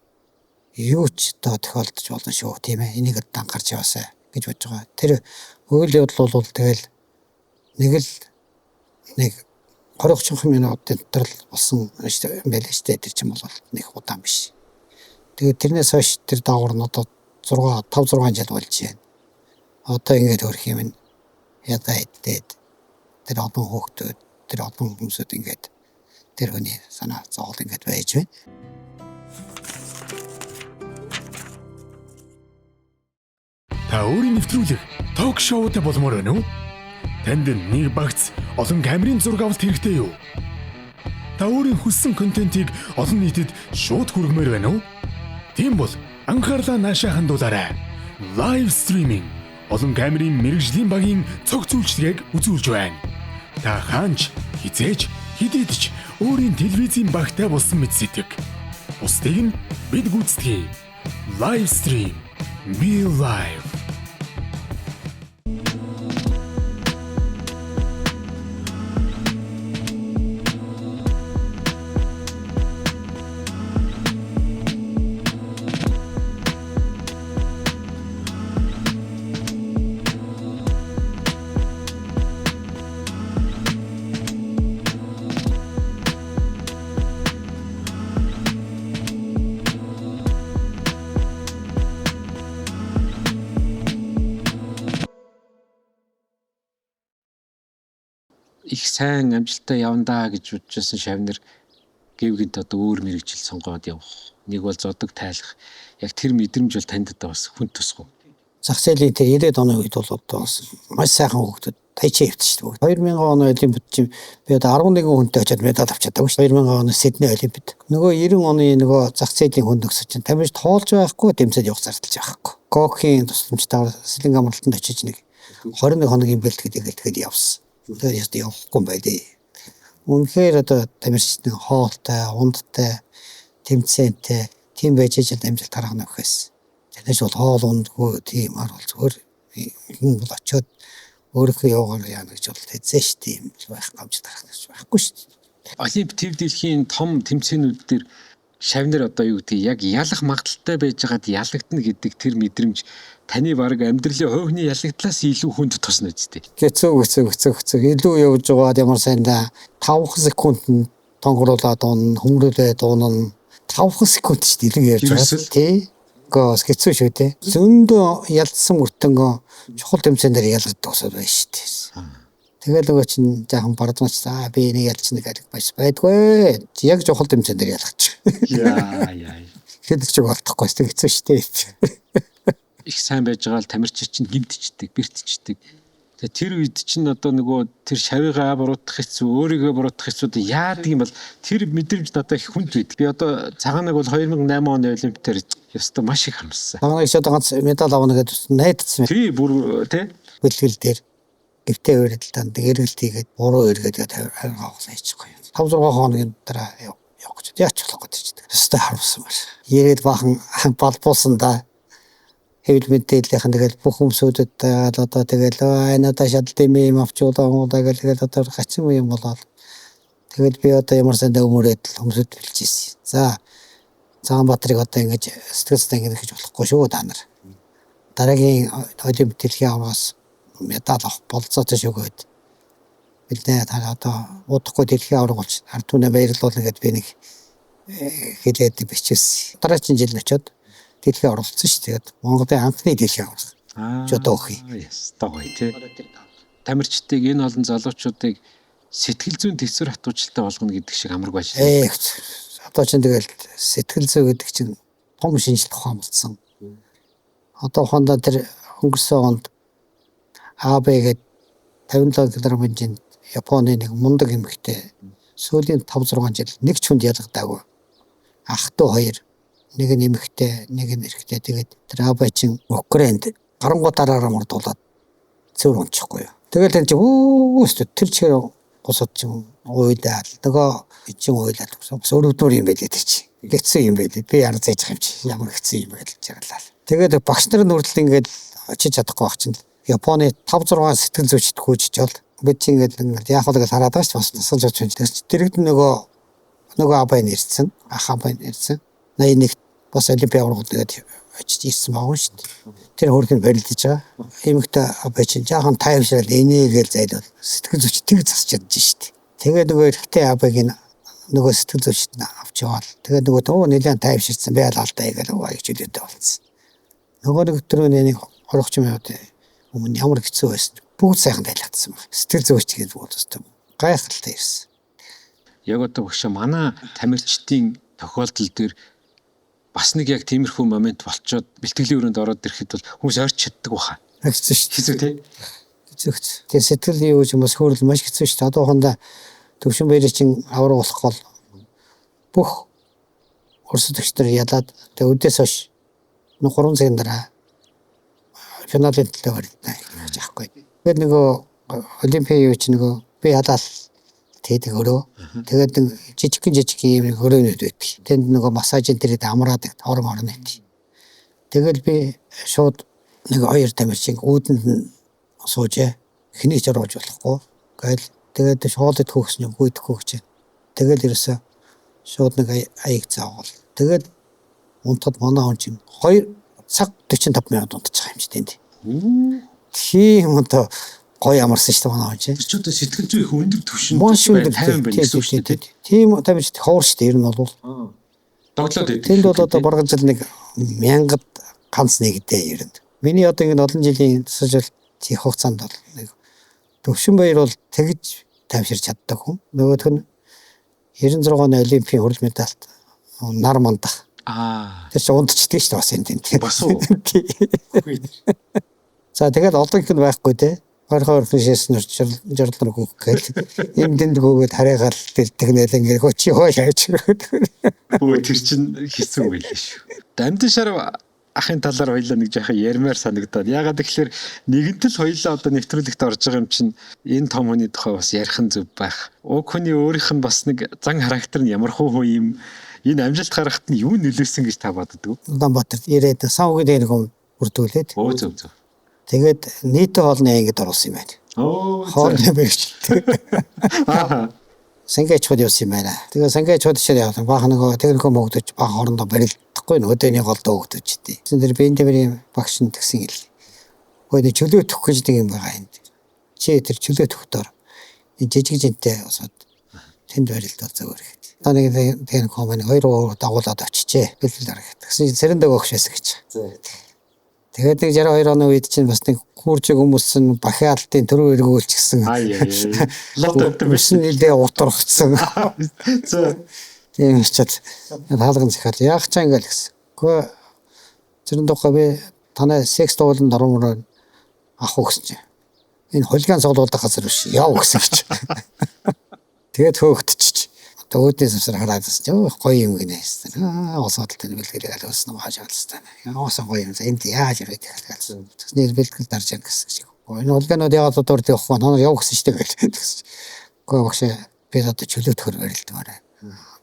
юу ч тохиолдож болно шүү тийм ээ. Энийг анхаарч яваасай гэж бодож байгаа. Тэр үйл явдал бол тэгэл нэг 30-30 минутын дотор л болсон юм байлээ шүү дээ. Тэр чинь бол нэг удаан биш. Тэгээд тэрнээс хойш тэр доогор нь одоо 5-6 жил болж байна. Одоо ингэж хөрх юм ядаа идээд тэр олон хүүхдүүд тэр олон хүмүүсүүд ингэж тэр хүний санаа зовол ингэж байж байна. Та өөрийн нэвтрүүлэг ток шоутай болмоор байна уу? Танд нэг багц олон камерын зураг авалт хэрэгтэй юу? Та өөрийн хүссэн контентийг олон нийтэд шууд хүргэмээр байна уу? Тийм бол анхаарлаа наашаа хандуулаарай. Live streaming олон камерын мэрэгжлийн багийн цог зүйлчлэгийг үзүүлж байна. Та хаач хизээж хидийдч өөрийн телевизийн багтай болсон мэт сэтгэг. Бусдыг нь бид гүйцэтгэе. Live stream. Be live. Их сайн амжилттай явандаа гэж бодчихсон шавнар гэвгэнт одоо өөр мэрэгжил сонгоод явах. Нэг бол зодог тайлах. Яг тэр мэдрэмж бол танд одоо бас хүн тусгүй. Зах зээлийн тэр 90-ад оны үед бол одоо бас маш сайхан хүүхдүүд тайчаа явчихсан шүү дээ. 2000 оны олимпиад чинь би одоо 11 хүнтэй очиад медаль авч чадаагүй шүү. 2000 оны Сидней олимпиад. Нөгөө 90 оны нөгөө зах зээлийн хүн нөхсөж чинь тамирч тоолж байхгүй, тэмцээд явах зардалж байхгүй. Гокхийн тусламжтайгаар Сэлэнг амралтанд очиж нэг 21 хоногийн бэлтгэдэг явсан. Тэгээд явахгүй байлээ. Үнэхээр одоо тамирчны хоолтой, ундтай, тэмцээнтэй тийм байж чад амжилт харгана гэхээс. Тэрнээс бол хоол ундгүй тийм ар бол зүгээр хүн бол очиод өөрийнхөө явгаар яана гэж бол хэзээ ш тийм байх амжилт харгана гэж байхгүй шүү дээ. Олимп төв дэлхийн том тэмцээнүүд дээр шавнар одоо юу гэдэг яг ялах магадaltaй байж байгаад ялагдана гэдэг тэр мэдрэмж таны баг амьдралын хувийн ялагдлаас илүү хүнд тусна үстэй. Гэцүү илүү явж байгаад ямар сайндаа 5 секунд тонгоруулаад хүмүүрэлээд 5 секунд ч илүү ярьж байгаа тий. Гос гэцүү шүү дээ. Зөндөө ялсан мөртөнгөө чухал тэмцээн дээр ялгдаг усаад байна шүү дээ. Тэгэл нөгөө чинь жаахан бардмач би энийг ялч нэг байж байдгүй. Яг чухал тэмцээн дээр ялгач. Яа. Хэд ч болтохгүй хэцүү шүү дээ. Их сайн байж байгаа л тамирч чинь гимтчдэг, бэртчдэг. Тэгээ тэр үед чинь одоо нөгөө тэр шавьгаа буруутгах хэцүү, өөрийгөө буруутгах хэцүүд яадаг юм бол тэр мэдрэмж надад их хүнд байд. Би одоо цагаанаг бол 2008 оны олимпиадаар ёстой маш их харамссан. Цагаанаг ч одоо ганц медаль авна гэдэг найдсан. Тий бүр тий бэлтгэл дээр гэртээ өрөлтөнд эргэлт хийгээд буруу эргээд авах хийчихгүй. 5-6 хоногийн дараа явах гэж яач болохгүй гэж. Өстой харамсан байна. Ирээд бахан балбуулсандаа хэвлэл мэдээллийнхэн тэгэл бүх хүмүүсүүдэд одоо тэгэл надад шалт юм авчуулаа гэл одоо гацсан юм болоод тэгэл би одоо ямар сандаа өмөрөөд хүмүүсд бэлжсэн. За Цагаанбаатрыг одоо ингэж сэтгэл зүйн ингэж болохгүй шүү та нар. Дараагийн олимпиад дэлхийн аваас медаль авах болцоотой шүүгээд биднээ та одоо удахгүй дэлхийн авраг болж ард түмээ баярлуулна гэдээ би нэг хэлээд бичсэн. Дараагийн жил очиод дэлхийн авраг болсон шүү дээ. Монголын анхны дэлхийн авраг. Одоо өхий. Ястаа гоё тий. Тамирчдыг энэ олон залуучуудыг сэтгэл зүйн төсвөр хатуучлалтай болгоно гэдэг шиг амарг байж. Одоо ч тэгэл сэтгэл зүй гэдэг чинь том шинжилт ухаан болсон. Одоо ухаандаа тэр өнгөрсөн онд АБ гээд 57 кг хэмжээнд Японы нэг мундаг эмэгтэй сүүлийн 5-6 жил нэг ч хүнд ялгадаагүй. Ах トゥ хоёр, нэг нь эмэгтэй, нэг нь эрэгтэй. Тэгээд тэр АБ чинь Украинд гарангуутаараа мордуулаад цэвэр унчихгүй юу. Тэгэл тэр чинь өөстө тэр чигээр гусад чинь уйлаад нөгөө чинь уйлаад өрөвдмөр юм байлээ тэр чинь. Гэцсэн юм байлээ. Би яар зайж байгаа юм чи ямар хэцүү юм бэ гэж жаглаа. Тэгээд багш нарын нүртэл ингээд очиж чадахгүй байх чинь Японы 5-6 сэтгэл зүйчд хөөжчихвол бид чинь ингээд яах вэ гэж хараад байгаа ч бас насаж очиж байна. Дэрэгд нөгөө абай нэрсэн, ах абай нэрсэн. 81 бас олимпиад ургууд тэгээд очиж ирсэн байгаа шүү дээ. Тэр хөрөнд барилдаж байгаа. Эмэгтэй абай чинь жаахан тайвшрал энийгээл зайлвал сэтгэл зүйч тэг засч чадж шүү дээ. Тэгээд нөгөө эрэгтэй абайг нөгөө сэтгэл зүйчд авч яваал. Тэгээд нөгөө нэлээд тайвширсан байлгаалтай гэж үгүйчлээтэй болсон. Нөгөө нэг өдрөө нэг хорогч юм яваад өмнө ямар хэцүү байсан. Бүгд сайхан байлгацсан байна. Сэтгэл зүйч гэж бодсон. Гайхалтай ирсэн. Яг одоо багш манай тамирчдын тохиолдол дээр бас нэг яг тиймэрхүү момент болчоод бэлтгэлийн өрөөнд ороод ирэхэд бол хүмүүс орч чаддаг баха. Хэцүү шүү дээ. Хэцүү тий. Хэцүү. Тэгээ сэтгэл юу ч юм бас хөөрөл маш хэцүү шүү дээ. Одоо хондоо төвшин баярын чинь авраг болох гол бүх урсад төгчдөр ялаад тэгээ өдөөс хойш 3 цагийн дараа финалын төлөө барьдаа гэж аахгүй. Тэгээд нөгөө олимпиад юу ч нөгөө би ялаад тэгээд өрөө тэгээд жижиг юм өрөөнүүд байдаг. Тэнд нөгөө массажин тэрээд амраадаг орон орнод. Тэгэл би шууд нэг хоёр тамирчин өөдөнд нь суужээ. Хэний ч оруулж болохгүй. Гэл тэгээд шоолд хөөхсөн юм гүйдэхгүй гэж. Тэгэл ерөөсө шууд нэг аяг заавал. Тэгээд унтахад манай хүн чинь 2 цаг 45 минут унтчих юм чи тэнд. Тийм одоо гоё амарсан шүү дээ манай хүн чинь. Тэр ч одоо сэтгэл зүй их өндөр түвшинд тайван байна гэсэн үг шүү дээ. Тийм тавьж ховор шүү дээ. Ер нь бол доглоод байдаг. тэнд бол одоо бараг жил нэг 1000-д ганц нэгдээ ер нь. Миний одоо ингэ олон жилийн тусалж тийх хугацаанд бол нэг төвшин баяр бол тэгж тайвширч чаддаг хүн. Нөгөөх нь 96 оны олимпийн хурал медальт нар мандах. Тэр чинь унтчихдээ шүү дээ бас энэ. Бас уу. За тэгээд олон их нь байхгүй те. Хоёр фишээс нэр жирлэр хөөх гээл. Энд гөөгөөд хараагаал дэлтгэнэл ингээ чи хой хайж. Өө тэр чинь хэцүү байлээ шүү. Дамжин шар ахын талаар хоёлаа нэг жоохон ярмаар санагдаад. Ягаад гэвэл нэгэнтэл хоёлаа одоо нэвтрүүлэгт орж байгаа юм чинь энэ том хүний тухай бас ярих нь зөв байх. Уг хүний өөрийнх нь бас нэг зан характер нь ямар хуу юм энэ амжилт гаргахад нь юу нөлөөсөн гэж та боддог? Улаанбаатарт ирээд савгийн нэг юм бүрдүүлээд. Өө зөв. Тэгээд нийтийн хоолны ангид оруулсан юм байна. Хоолны бэрхшээлтэй. Сангэчуд явсан юм байна. Тэгээд сангэчуд чинь явсан. Баах нөгөө техникум хөгдөж баах хоорондоо барилдахгүй нөдөөний голдоо хөгдөж идэв. Тэр бендэвэрийн багш нь тэгсэн хэл. Хөөе чөлөө төх гэж нэг юм байгаа юм. Чи тэр чөлөө төхдөр энэ жижиг жинтэй усаад тэнд барилдал зөвөр гэхэд. Одоо нэг техникум маань 2 дагуулад очижээ. Бэлдэл арга. Тэгсэн сэрэндээ өгч байсан гэж. Тэгээд нэг 62 оны үед чинь бас нэг хуржиг хүмүүссэн бахиалтын төрөө эргүүлчихсэн. Лотод биш нэлээ утрахсан. Тийм ч хаалган захиал яах ч ингээл гэсэн. Гэхдээ зэрэн тухай би танай секс дууланд оромоор авах гэсэн чинь. Энэ хулиган цуглуулдаг газар биш. Яв гэсэн чи. Тэгээд хөөгдчих. Одоо өөдний савсар хараад байна. Гоё юм гинэ. Осоодолтой бэлгэлээ алуулсан хааж алсан. Яасан гоё юм. Энд яаж ирээд хэлсэн. Тэсний бэлгэл дарж янг гэсэн шиг. Энэ хулиганууд ягаад дуртай явах вэ? Та нар яв гэсэн чи тэгээд. Гэхдээ багш би одоо чөлөө төхөр барилдмаар.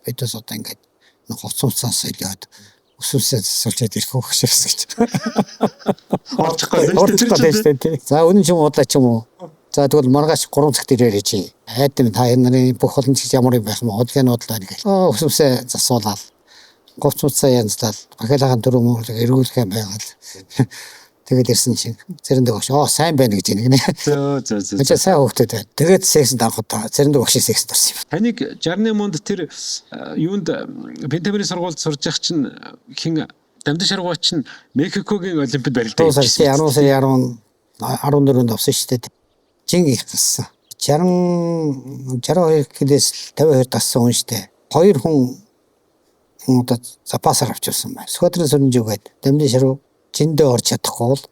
Бид бас одоо ингээд хувцсанаас солиод өсвөсөө засуулчаад ирэх хөшөөс гэж. Орчихгүй дээ. За үнэн ч юм удлаа ч юм уу. За тэгвэл маргааш 3 цагт ирээрэй чи. Хайдам та нарын бүх олон ч ямар юм байх юм хулгайнууд л байна гэл. Өсвөсөө засуулаад говцмцаа янзлал бахилагын дөрөв мөр эргүүлэх юм байгаад. Тэгээд ирсэн чинь зэрэндээ багш сайн байна гэж нэг нэ. Зөө.Ачаа сайн хөвгтөд байна. Тэгээд секс данхад зэрэндээ багш секс дурсан юм. Таныг 68 онд тэр юунд Пентамерийн сургуульд сурж явах чинь хин Дамжин шаргууч чинь Мексикогийн олимпиад барилдаа явчихсан. 10 сарын 14-нд авсан шүү дээ. Жинг их гассан. 62 кг-с 52 тассан хүн шүү дээ. 2 хүн одоо запасаар авчирсан байна. Сквадрын сүрэнжүүгээд дамжин шаруу жиндээ орж чадахгүй бол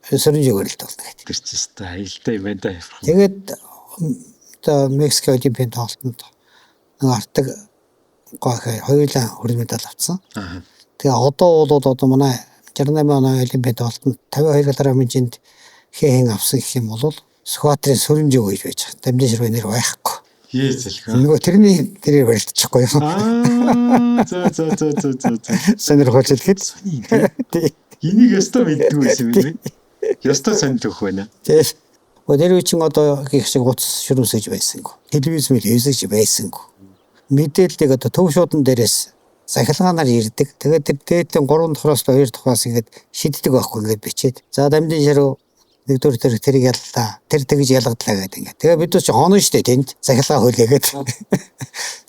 сүрэнжүүгээр л толно гэдэг. Тэр чинь өстой аюултай юм байна да. Тэгээд одоо Мексик Олимпийн тоглолтод нэг артаг гоохой хоёулаа хүрээ медаль авсан. Тэгээ одоо бол одоо манай 68 оны Олимпийн тоглолтод 52 кг хэмжээнд хэн авсан гэх юм бол сквадрын сүрэнжүү гэж байж байгаа. Дамжин шаруу нэр байхгүй. Яэцэлхэ. Нөгөө тэрээр барилдчихгүй юу? За. Сонирхолтой хэлэхэд. Энийг өстой мэддэг байсан юм байна. Ёстой сонд өгөх байна. Тэгээд тэр үчин одоо гих шиг утас ширүүсэж байсангүй. Телевиз үзэж байсангүй. Мэдээллийг одоо төв шуудан дээрээс захилгаанаар ирдэг. Тэгээд тэр дээдлийн 3 тухраас 2 тухаас ингээд шиддэг байхгүй ингээд бичээд. За дамжин шаруу нэгдүгээр тэр тэрийг яллаа. Тэр тэгж ялгадлаа гэдэг ингээд. Тэгээ бид ч хоноо штэ тэнд захилгаа хөлөөгээд.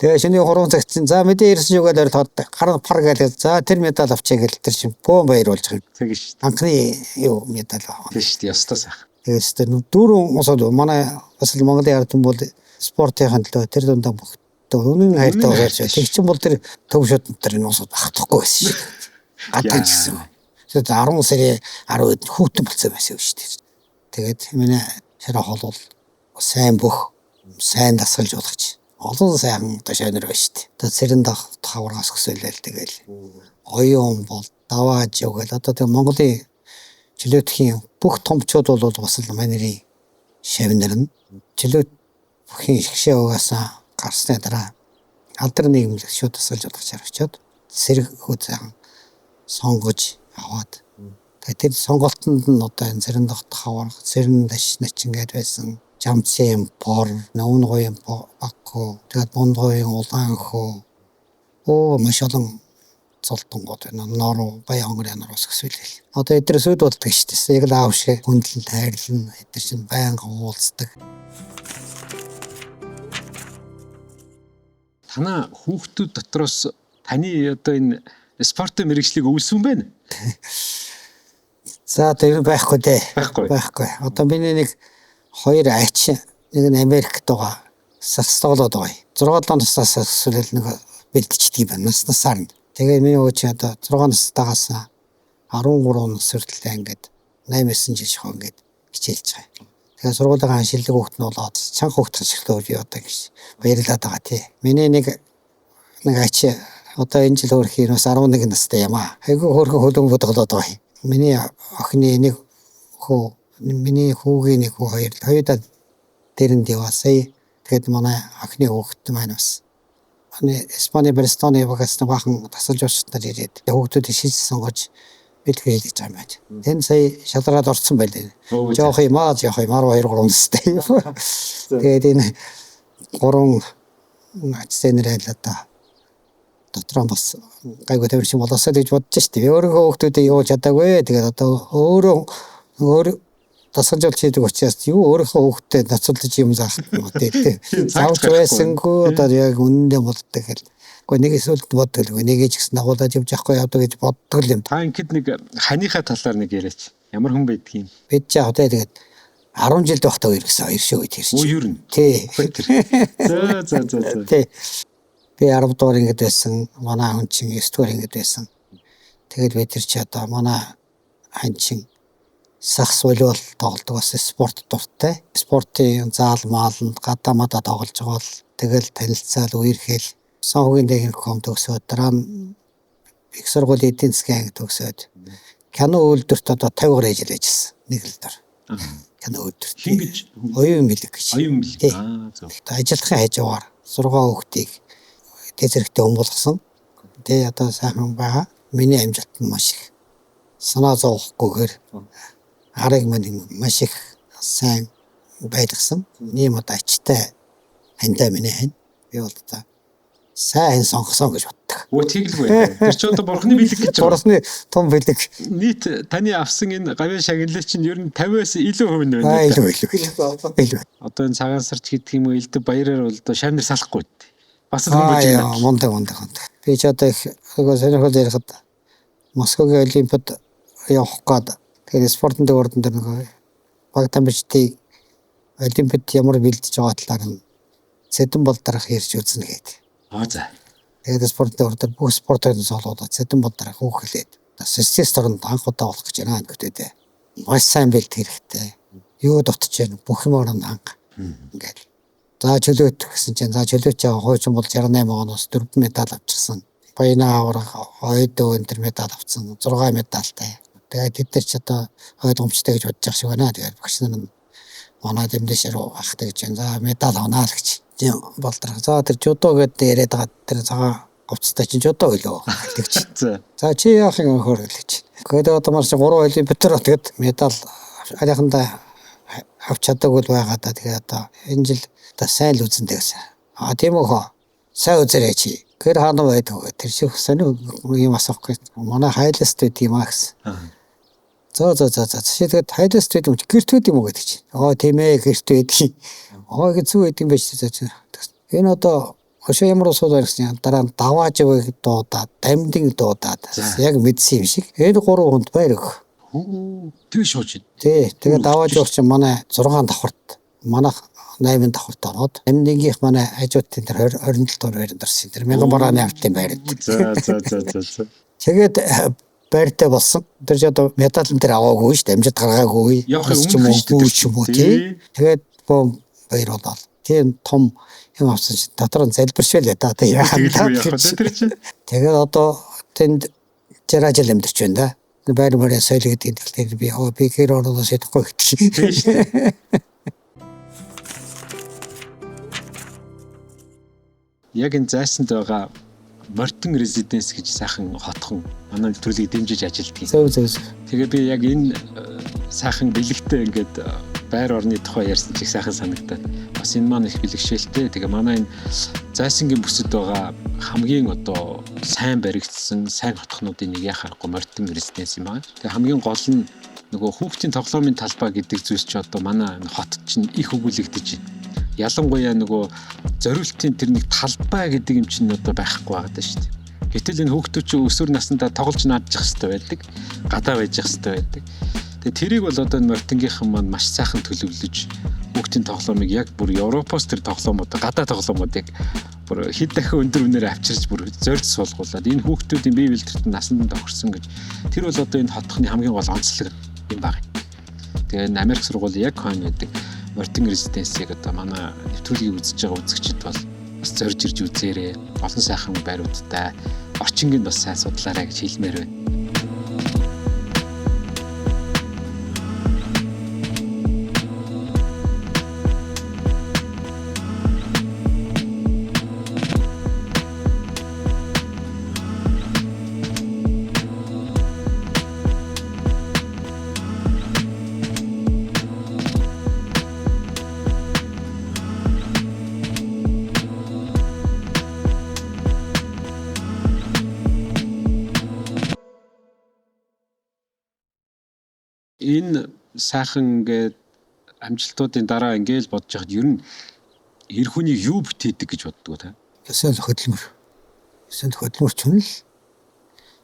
Тэгээ шиний 3 цагт чинь за мэдээ ирсэн юугаар тод гар пар гээл. За тэр медаль авчаа гэл тэр чинь бөөн баяр болж байгаа. Тэгэж шүү. Анхны юу медаль авах. Тэг шүү. Ёстой сайхан. Тэгээд дөрөв усад манай бас л Монголын ард түмэн бол спортын төлөө тэр дундаа бүх өнөө хайртай болж байна. Тэг чинь бол тэр төв шууд тэр энэ усад багтахгүй байсан шүү. Гадаа гэсэн. Тэгээд 10 сарын 10-нд хүүтэн болцсон байсан шүү дээ. Тэгээд миний шараа хол бол сайн бүх сайн дасгалж болгож олон сайхан ташаанер байна шүү дээ. Тэгээд сэрэн давхавраас өсөөлөл тэгэл оюун бол давааж өгөл одоо тэг Монголын чөлөөтхийн бүх томчууд бол бас л манерийн шавнар нь чөлөөт бүхийн шгшээ угаасаа гарсны дараа алдар нийгэмлэг шууд тасалж болох очиод сэрэг хөөцөн сонгож аваад тэгээд тэр сонголтонд нь одоо энэ зэрэн давхавар зэрэн даш начингээд байсан жамцын бор нүүн гоён багко тэгээд бонд гоён улаан хөө маш олон цолтонгод нороо баян өнгөрийн нороос гэсвэлээ. Одоо эдгээр сүд болдог шүү дээ. Яг л аав шиг хүндлэн тайрлан эдгээр чинь байнга уулздаг. Танаа хүүхдүүд дотроос таны одоо энэ спортын мэргэжлийг өвлсөн байна. За тэр байхгүй дээ. Байхгүй. Одоо миний нэг хоёр ач нэг нь Америкт байгаа. Сацтоолоод байгаа. 6 наснаас өсвөл нэг бэлдчихдэг юм байна. Насаар нь. Тэгээ миний өөч одоо 6 настайгаас 13 нас хүртэл ингээд 8-9 жил шахаа ингээд хичээлж байгаа. Тэгээ сургуулийн шилдэг хүүхэд нь болоод чанга хүүхэд ашиглаж би одоо гэж баярлаад байгаа тий. Миний нэг ач одоо энэ жил өөрхийн бас 11 настай юм аа. Айгүй хөөрхөн хөлбөмбөд болоод байгаа юм. Миний охины нэг миний хүүгийн нэг хоёудаа дэрэнд яваасаа. Тэгээд манай охины хүүхэд маань бас Испани Барселоны багаас бахан тасалж ууштай ирээд хүүхдүүдийг шийдсэн сонгож бэлгээ хийж байгаа юм байна. Тэн сая шалгараад орсон байлээ. Жоох юм 2 3 настай. Тэгээд энэ 3 ачсэнэр айлаа дотроо бас гайгүй тавирч болоосаа гэж бодож штеп. Өөрийнхөө хүүхдүүдээ юу чадаагүй. Тэгээд одоо өөр тасалж хийдэг учраас юу өөрийнхөө хүүхдэд нацуулж юм заах юм тий. Завж байсангүй одоо яг үнэндээ боддог гэл. Гэхдээ нэг эсвэл боддог л нэг ч гэсэн дагуулад явж явахгүй явдаг гэж боддог юм. Та ингэхэд нэг ханыхаа талаар нэг яриач. Ямар хүн байдгийг. Бид ч яг тэгээд 10 жилд байхдаа ирсэн иршөө үед ирсэн. Юу юу нэ? Тий. За. Тий. Би 10 дугаар ингэж байсан. Манай хүн чинь 9 дугаар ингэж байсан. Тэгээд бид тэр чи одоо манай хан чинь сахс волейбол тоглодог бас спорт дуртай. Спортын заалмааланд гадаа мадаа тоглож байгаа бол тэгэл танилцаал үерхэл сонхогийн техникум төгсөөд дараа нь их сургуулийн эдийн засгийн анги төгсөөд кино үйлдвэрт одоо 50 гаруй жил ажилласан. Нэг л дор. Кино үйлдвэрт. Хингэж оюун мэлэг гэж. Оюун мэлэг. Зөв. Ажиллахын хажуугаар 6 хүүхдийг дээд зэрэгтэй өмгөлгсөн. Тэгээ одоо сайхан байгаа. Миний амжилт нь маш их санаа зовхгүйгээр арыг маань маш их сайн байлгасан. Ийм одоо ачтай хантай миний хань. Би бол одоо сайн сонгосон гэж боддог. Өө тэгэлгүй. Тэр чинь одоо бурхны бэлэг гэж байна. Бурхны том бэлэг. Нийт таны авсан энэ гавьяа шагналыг чинь ер нь 50-аас илүү хувь нь байна. Илүү. Одоо энэ цагаан сарч гэдэг юм уу элдв баяраар бол одоо шарнэр салахгүй. Бас л хүн байж байна. Мундаг. Би ч одоо их сонирхол ярихад Москвагийн олимпиад явах гээд тэгээд спортын дээгүүрэн дээр нэг баг тамирчдыг олимпиад ямар бэлдэж байгаа талаар нь Сэдэн бол дараах ярьж үзнэ гэдэг. За. Тэгээд спортын ордор бүх спортын солиодод Цэдэн Болдар хөөхлээд социалист оронд анх удаа болох гэж байна гэдэгтэй. Маш сайн бэлт хэрэгтэй. Юу дутж байна бүх юм орон анх. Ингээд. За чөлөөт гэсэн чинь за чөлөөч яа хойч бол 68 оноос 4 медаль авчихсан. Баяна аврах ойдоо энэ медаль авсан 6 медальтай. Тэгээд тэд нар ч одоо ойлгомжтой гэж бодож байгаа шиг байна. Тэгээд багш нар нь манай дэмдэшэр ахтай гэж за медаль авнаа л гэж болдрах. За тэр жудо гэдэг яриад байгаа тэр цагаан говцтой чинь жудо өлөө гэж. За чи яах юм хөр гэж. Тэгээд одоо марч 3 олимпиадаар тэгээд медаль ариханда авч чадаагүй байгаа да. Тэгээд одоо энэ жил одоо сайн л үзэндээ гэсэн. Тийм үү хоо. Сайн үзэрэй чи. Гэр хаана байдаг тэр шиг сонио юм асахгүй. Манай хайласт байт юм аа гэсэн. За. Тэгээд хайласт байт юм гэрт байт юм уу гэдэг чи. Тийм ээ гэрт байдаг. Хэцүү байт юм байж таа. Энэ одоо өшөө ямар усууд байсан дараа нь давааж байг дуудаад, дамдин дуудаад яг мэдсэн юм шиг. Энэ 3 хүнд баяр өг. Тэг шууж. Тэгээд давааж өгч манай 6 давхарт. Манайх 8 давхарт ороод дамдингийнх манай хажуудын тэр 27 дугаар байранд орсон. Тэр 1000 барааны автын байр. За. Тэгээд байртай болсон. Тэр ч одоо медаль тэр аваагүй шүү дээ. Амжилт гаргаагүй. Явах юм уу тий. Тэгээд бом баяр болоо. Тийм том юм авсан чинь дотор нь залбиршвал ядаа одоо яах вэ? Тэгээд одоо тэнд 60 жил амьдарч байна да. Байр мөрөө соёл гэдэг нь би гэр орноос идэхгүй гэдэг. Яг энэ зайсанд байгаа Мортон резиденс гэж сайхан хотхон манай нэвтрүүлгийг дэмжиж ажилладаг. Зөв. Тэгээ би яг энэ сайхан бэлэгтэй ингээд байр орны тухай ярьсан чиг сайхан санагдаад бас энэ маань их бэлэгшээлтэй. Тэгээ манай энэ зайсангийн бүсэд байгаа хамгийн одоо сайн баригдсан сайн хотхнуудын нэг яхахгүй Мортон резиденс юм аа. Тэгээ хамгийн гол нь нөгөө хүүхдийн тоглоомын талбай гэдэг зүйлс чи одоо манай энэ хотод чинь их өгүүлэгдэж байна. Ялангуяа нөгөө зориултын тэр нэг талбай гэдэг юм чинь одоо байхгүй байгаа шүү дээ. Гэтэл энэ хүүхдүүд чинь өсвөр насндаа тоглож наадчих хэрэгтэй байдаг. Гадаа байж хэрэгтэй байдаг. Тэгээ тэрийг бол одоо энэ Мортонгийнхан маань маш сайхан төлөвлөж хүүхдийн тоглоомыг яг бүр Европоос тэр тоглоомууд гадаа тоглоомуудыг бүр хэд дахин өндөр үнээр авчирч бүр зорьж суулгуулад энэ хүүхдүүдийн бие бэлтгэрт насанд тохирсон гэж тэр бол одоо энэ хотхны хамгийн гол онцлог юм байна. Тэгээ энэ Америк сургуулийн яг хойно байдаг Мортон резиденсийг одоо манай нэвтрүүлгийг үзэж байгаа үзэгчид бол бас зорж ирж үзээрэй. Олон сайхан байруудтай орчингийн бас сайн судлаарай гэж хэлмээр байна. Энэ сайхан ингээд амжилтуудын дараа ингээл бодож яхад ер нь эр хүнийг юу бүтээдэг гэж боддог та? Эсвэл хөдөлмөр. Эсвэл хөдөлмөрч хүн л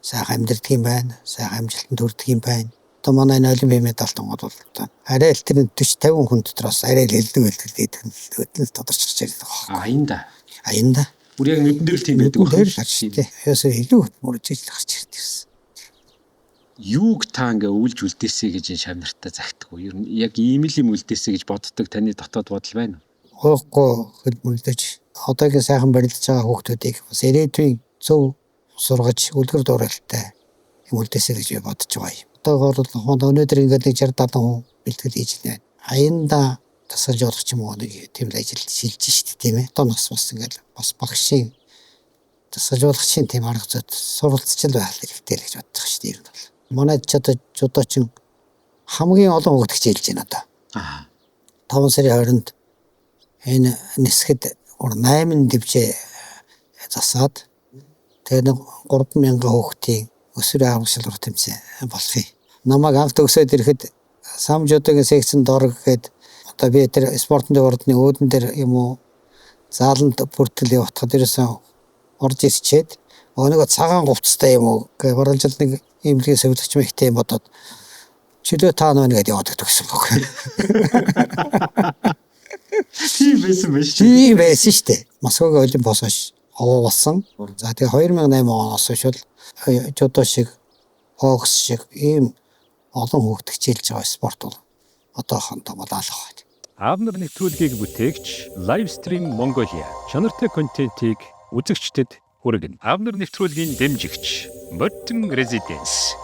сайхан амьдардаг юм байна. Сайхан амжилтанд хүрдэг юм байна. Одоо манай энэ олимпийн медальтан бол арай л тэр 40-50 хүн дотроос арай л элдэг гэдэг нь хөдөлмөр тодорчилж байгаа. Аянда. Бүр яг нүдэн дээр л тийм байдаг байна шүү дээ. Ясаа илүү хөдөлмөрж иж гарч ирдэг гэсэн. Юуг та ингээ үйлж үлдээсэй гэж шавнартаа загтдаг. Ер нь яг ийм л юм үлдээсэй гэж боддог таны дотоод бодол байна уу? Хөөхгүй хөдөлмөрлөж одоогийн сайхан барилдаж байгаа хүүхдүүдийг бас ирээдүйн зөв сургаж үлгэр дуурайлттай юм үлдээсэй гэж би бодож байгаа юм. Одоогоор бол өнөөдөр ингээд 60-70 хүн бэлтгэл хийж байна. Аянда тасалж болох ч юм уу нэг тийм л ажил шилжиж штэ тийм ээ. Одоо нас ингээд бас багшийн тасалжуулагчийн тийм арга зүйд суралцчил байх хэрэгтэй л гэж бодож байгаа штэ. Манай жудо чин хамгийн олон хөгжиж хэлж байна одоо. 5 сарын 20-нд энэ нисгэд 8 дэвжээ засаад тэгээд 3000 хүүхдийн өсвөрийн аврагшил руу тэмцээн болохыг. Намайг анх төгсөөд ирэхэд сам жудогийн секцэнд орох гэхэд одоо би тэр спортын ордны өөдөн дээр юм уу зааланд бүртгэл явуулахад ерөөсөн орж ирчээд нөгөө цагаан говцтой юм уу гэж баралжил нэг имлэгийн сувилагч мэхтэй юм бодоод чөлөө таа нөө нэгэд яваад төгсөн баг. Тийм байсан шүү дээ. Москвагийн олимпиос овоо болсон. За тэгээ 2008 оноос хойш бол жудо шиг, бокс шиг ийм олон хүүхд хичээлж байгаа спорт бол одоохондоо бол алга байна. Аавнар нэвтрүүлгийг бүтээгч Livestream Mongolia чанартай контентийг үзэгчдэд хүргэнэ. Аавнар нэвтрүүлгийн дэмжигч Morton Residence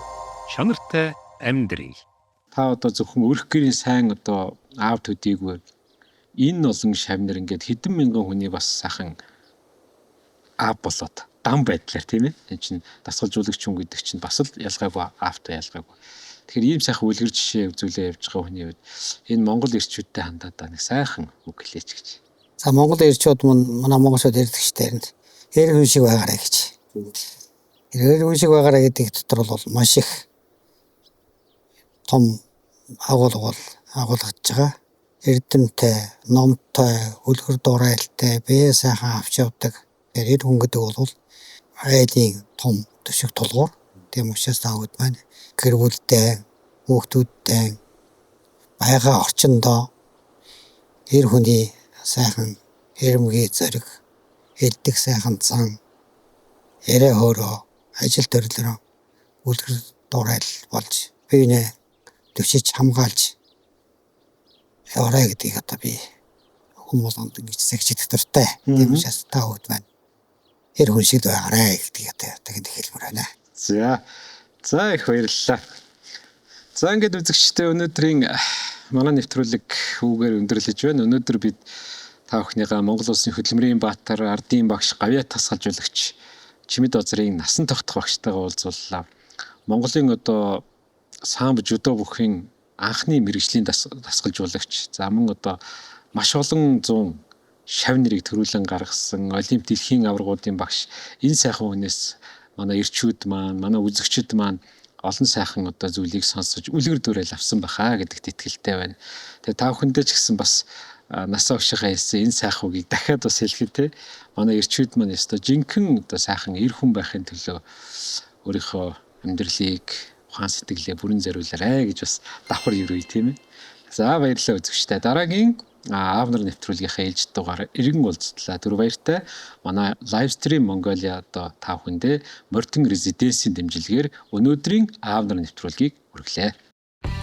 чанартай амьдрий. Та одоо зөвхөн өрх гэрийн сайн одоо аав төдийгүй энэ олон шавнар ингээд хэдэн мянган хүний бас сайхан аав болоод дан байдлаар тийм ээ. Энэ чинь дасгалжуулагч хүн гэдэг чинь бас л ялгаагүй аавтай ялгаагүй. Тэгэхээр ийм сайхан үлгэр жишээ үзүүлээ явж байгаа хүний үед энэ Монгол ирчүүдтэй хандаад нэг сайхан үг хэлээч гэж. За Монгол ирчүүд манай монголчууд ярьдаг штэ. Эр хүн шиг байгаарай гэж. Эр хүн шиг байгаарай гэдэг дотор бол маш их том агуулгаж байгаа. Эрдэмтэй, номтой, үлгэр дуурайлтай, бие сайхан авч явдаг. Эр хүн гэдэг бол айлын том төшиг тулгуур. Тийм учраас таавд байна. Гэр бүлтэй, хүүхдүүдтэй байгаа орчиндоо эр хүний сайхан эрмгийн зэрэг хэлдэг сайхан зан яриа хөөрөө ажил төрлөрөө үлгэр дуурал болж биенээ төвшиж хамгаалж яваарай гэдгийг одоо би хүмүүст ингэж сэгчдэх дуртай. Тийм учраас таавд байна. Эр хүн шиг байгаарай гэдгийг одоо хэлмээр байна. За их баярлалаа. За ингээд үзэгчтэй өнөөдрийн манай нэвтрүүлэг хүүгээр өндөрлөж байна. Өнөөдөр бид та бүхнийгаа Монгол Улсын хөдөлмөрийн баатар, ардын багш, гавьяа тасгалжуулагч Чимэд Озрын насан тогтох багштайгаа уулзууллаа. Монголын одоо самбо жудо бүхийн анхны мэргэжлийн тасгалжуулагч. За мөн одоо маш олон 100 шав нэрийг төрүүлэн гаргасан Олимп дэлхийн аваргуудын багш. Энэ сайхан хүнээс манай ирчүүд маань, манай үзэгчид маань олон сайхан одоо зүйлийг сонсож үлгэр дуурайл авсан баха гэдэгт итгэлтэй байна. Тэгээ та бүхэндээ ч гэсэн бас насаа өгшийнхаа хэлсэн энэ сайхан үгийг дахиад бас хэлэхэд те манай ирчүүд маань өстой жинхэнэ одоо сайхан эр хүн байхын төлөө өөрийнхөө амьдралыг ухаан сэтгэлээ бүрэн зориулаарай гэж бас давхар өрөе тийм ээ. За баярлалаа үзэгчдээ. Дараагийн аавнар нэвтрүүлгийнхаа ээлж дугаар иргэн уулзтлаа. Түр баяртай. Манай Livestream Mongolia одоо та бүхэндээ Morton Residence-ийн дэмжлэгээр өнөөдрийн аавнар нэвтрүүлгийг хүргэлээ.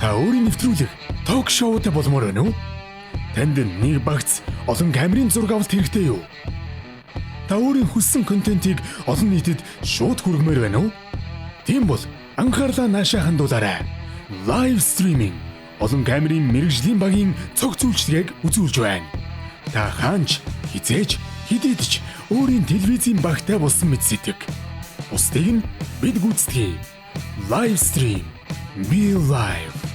Та өөрийн нэвтрүүлэг ток шоутай болмоор байна уу? Танд нэг багц олон камерын зураг авалт хэрэгтэй юу? Та өөрийн хүссэн контентийг олон нийтэд шууд хүргэмээр байна уу? Тийм бол анхаарлаа наашаа хандуулаарай. Live streaming олон камерын мэргэжлийн багийн цог зүйлчлэгийг үзүүлж байна. Та хаанч, хизээч, хэдийд ч өөрийн телевизийн багтай болсон мэт сэтгэг. Бусдыг нь бид гүйцэтгэе. Live stream. Be live.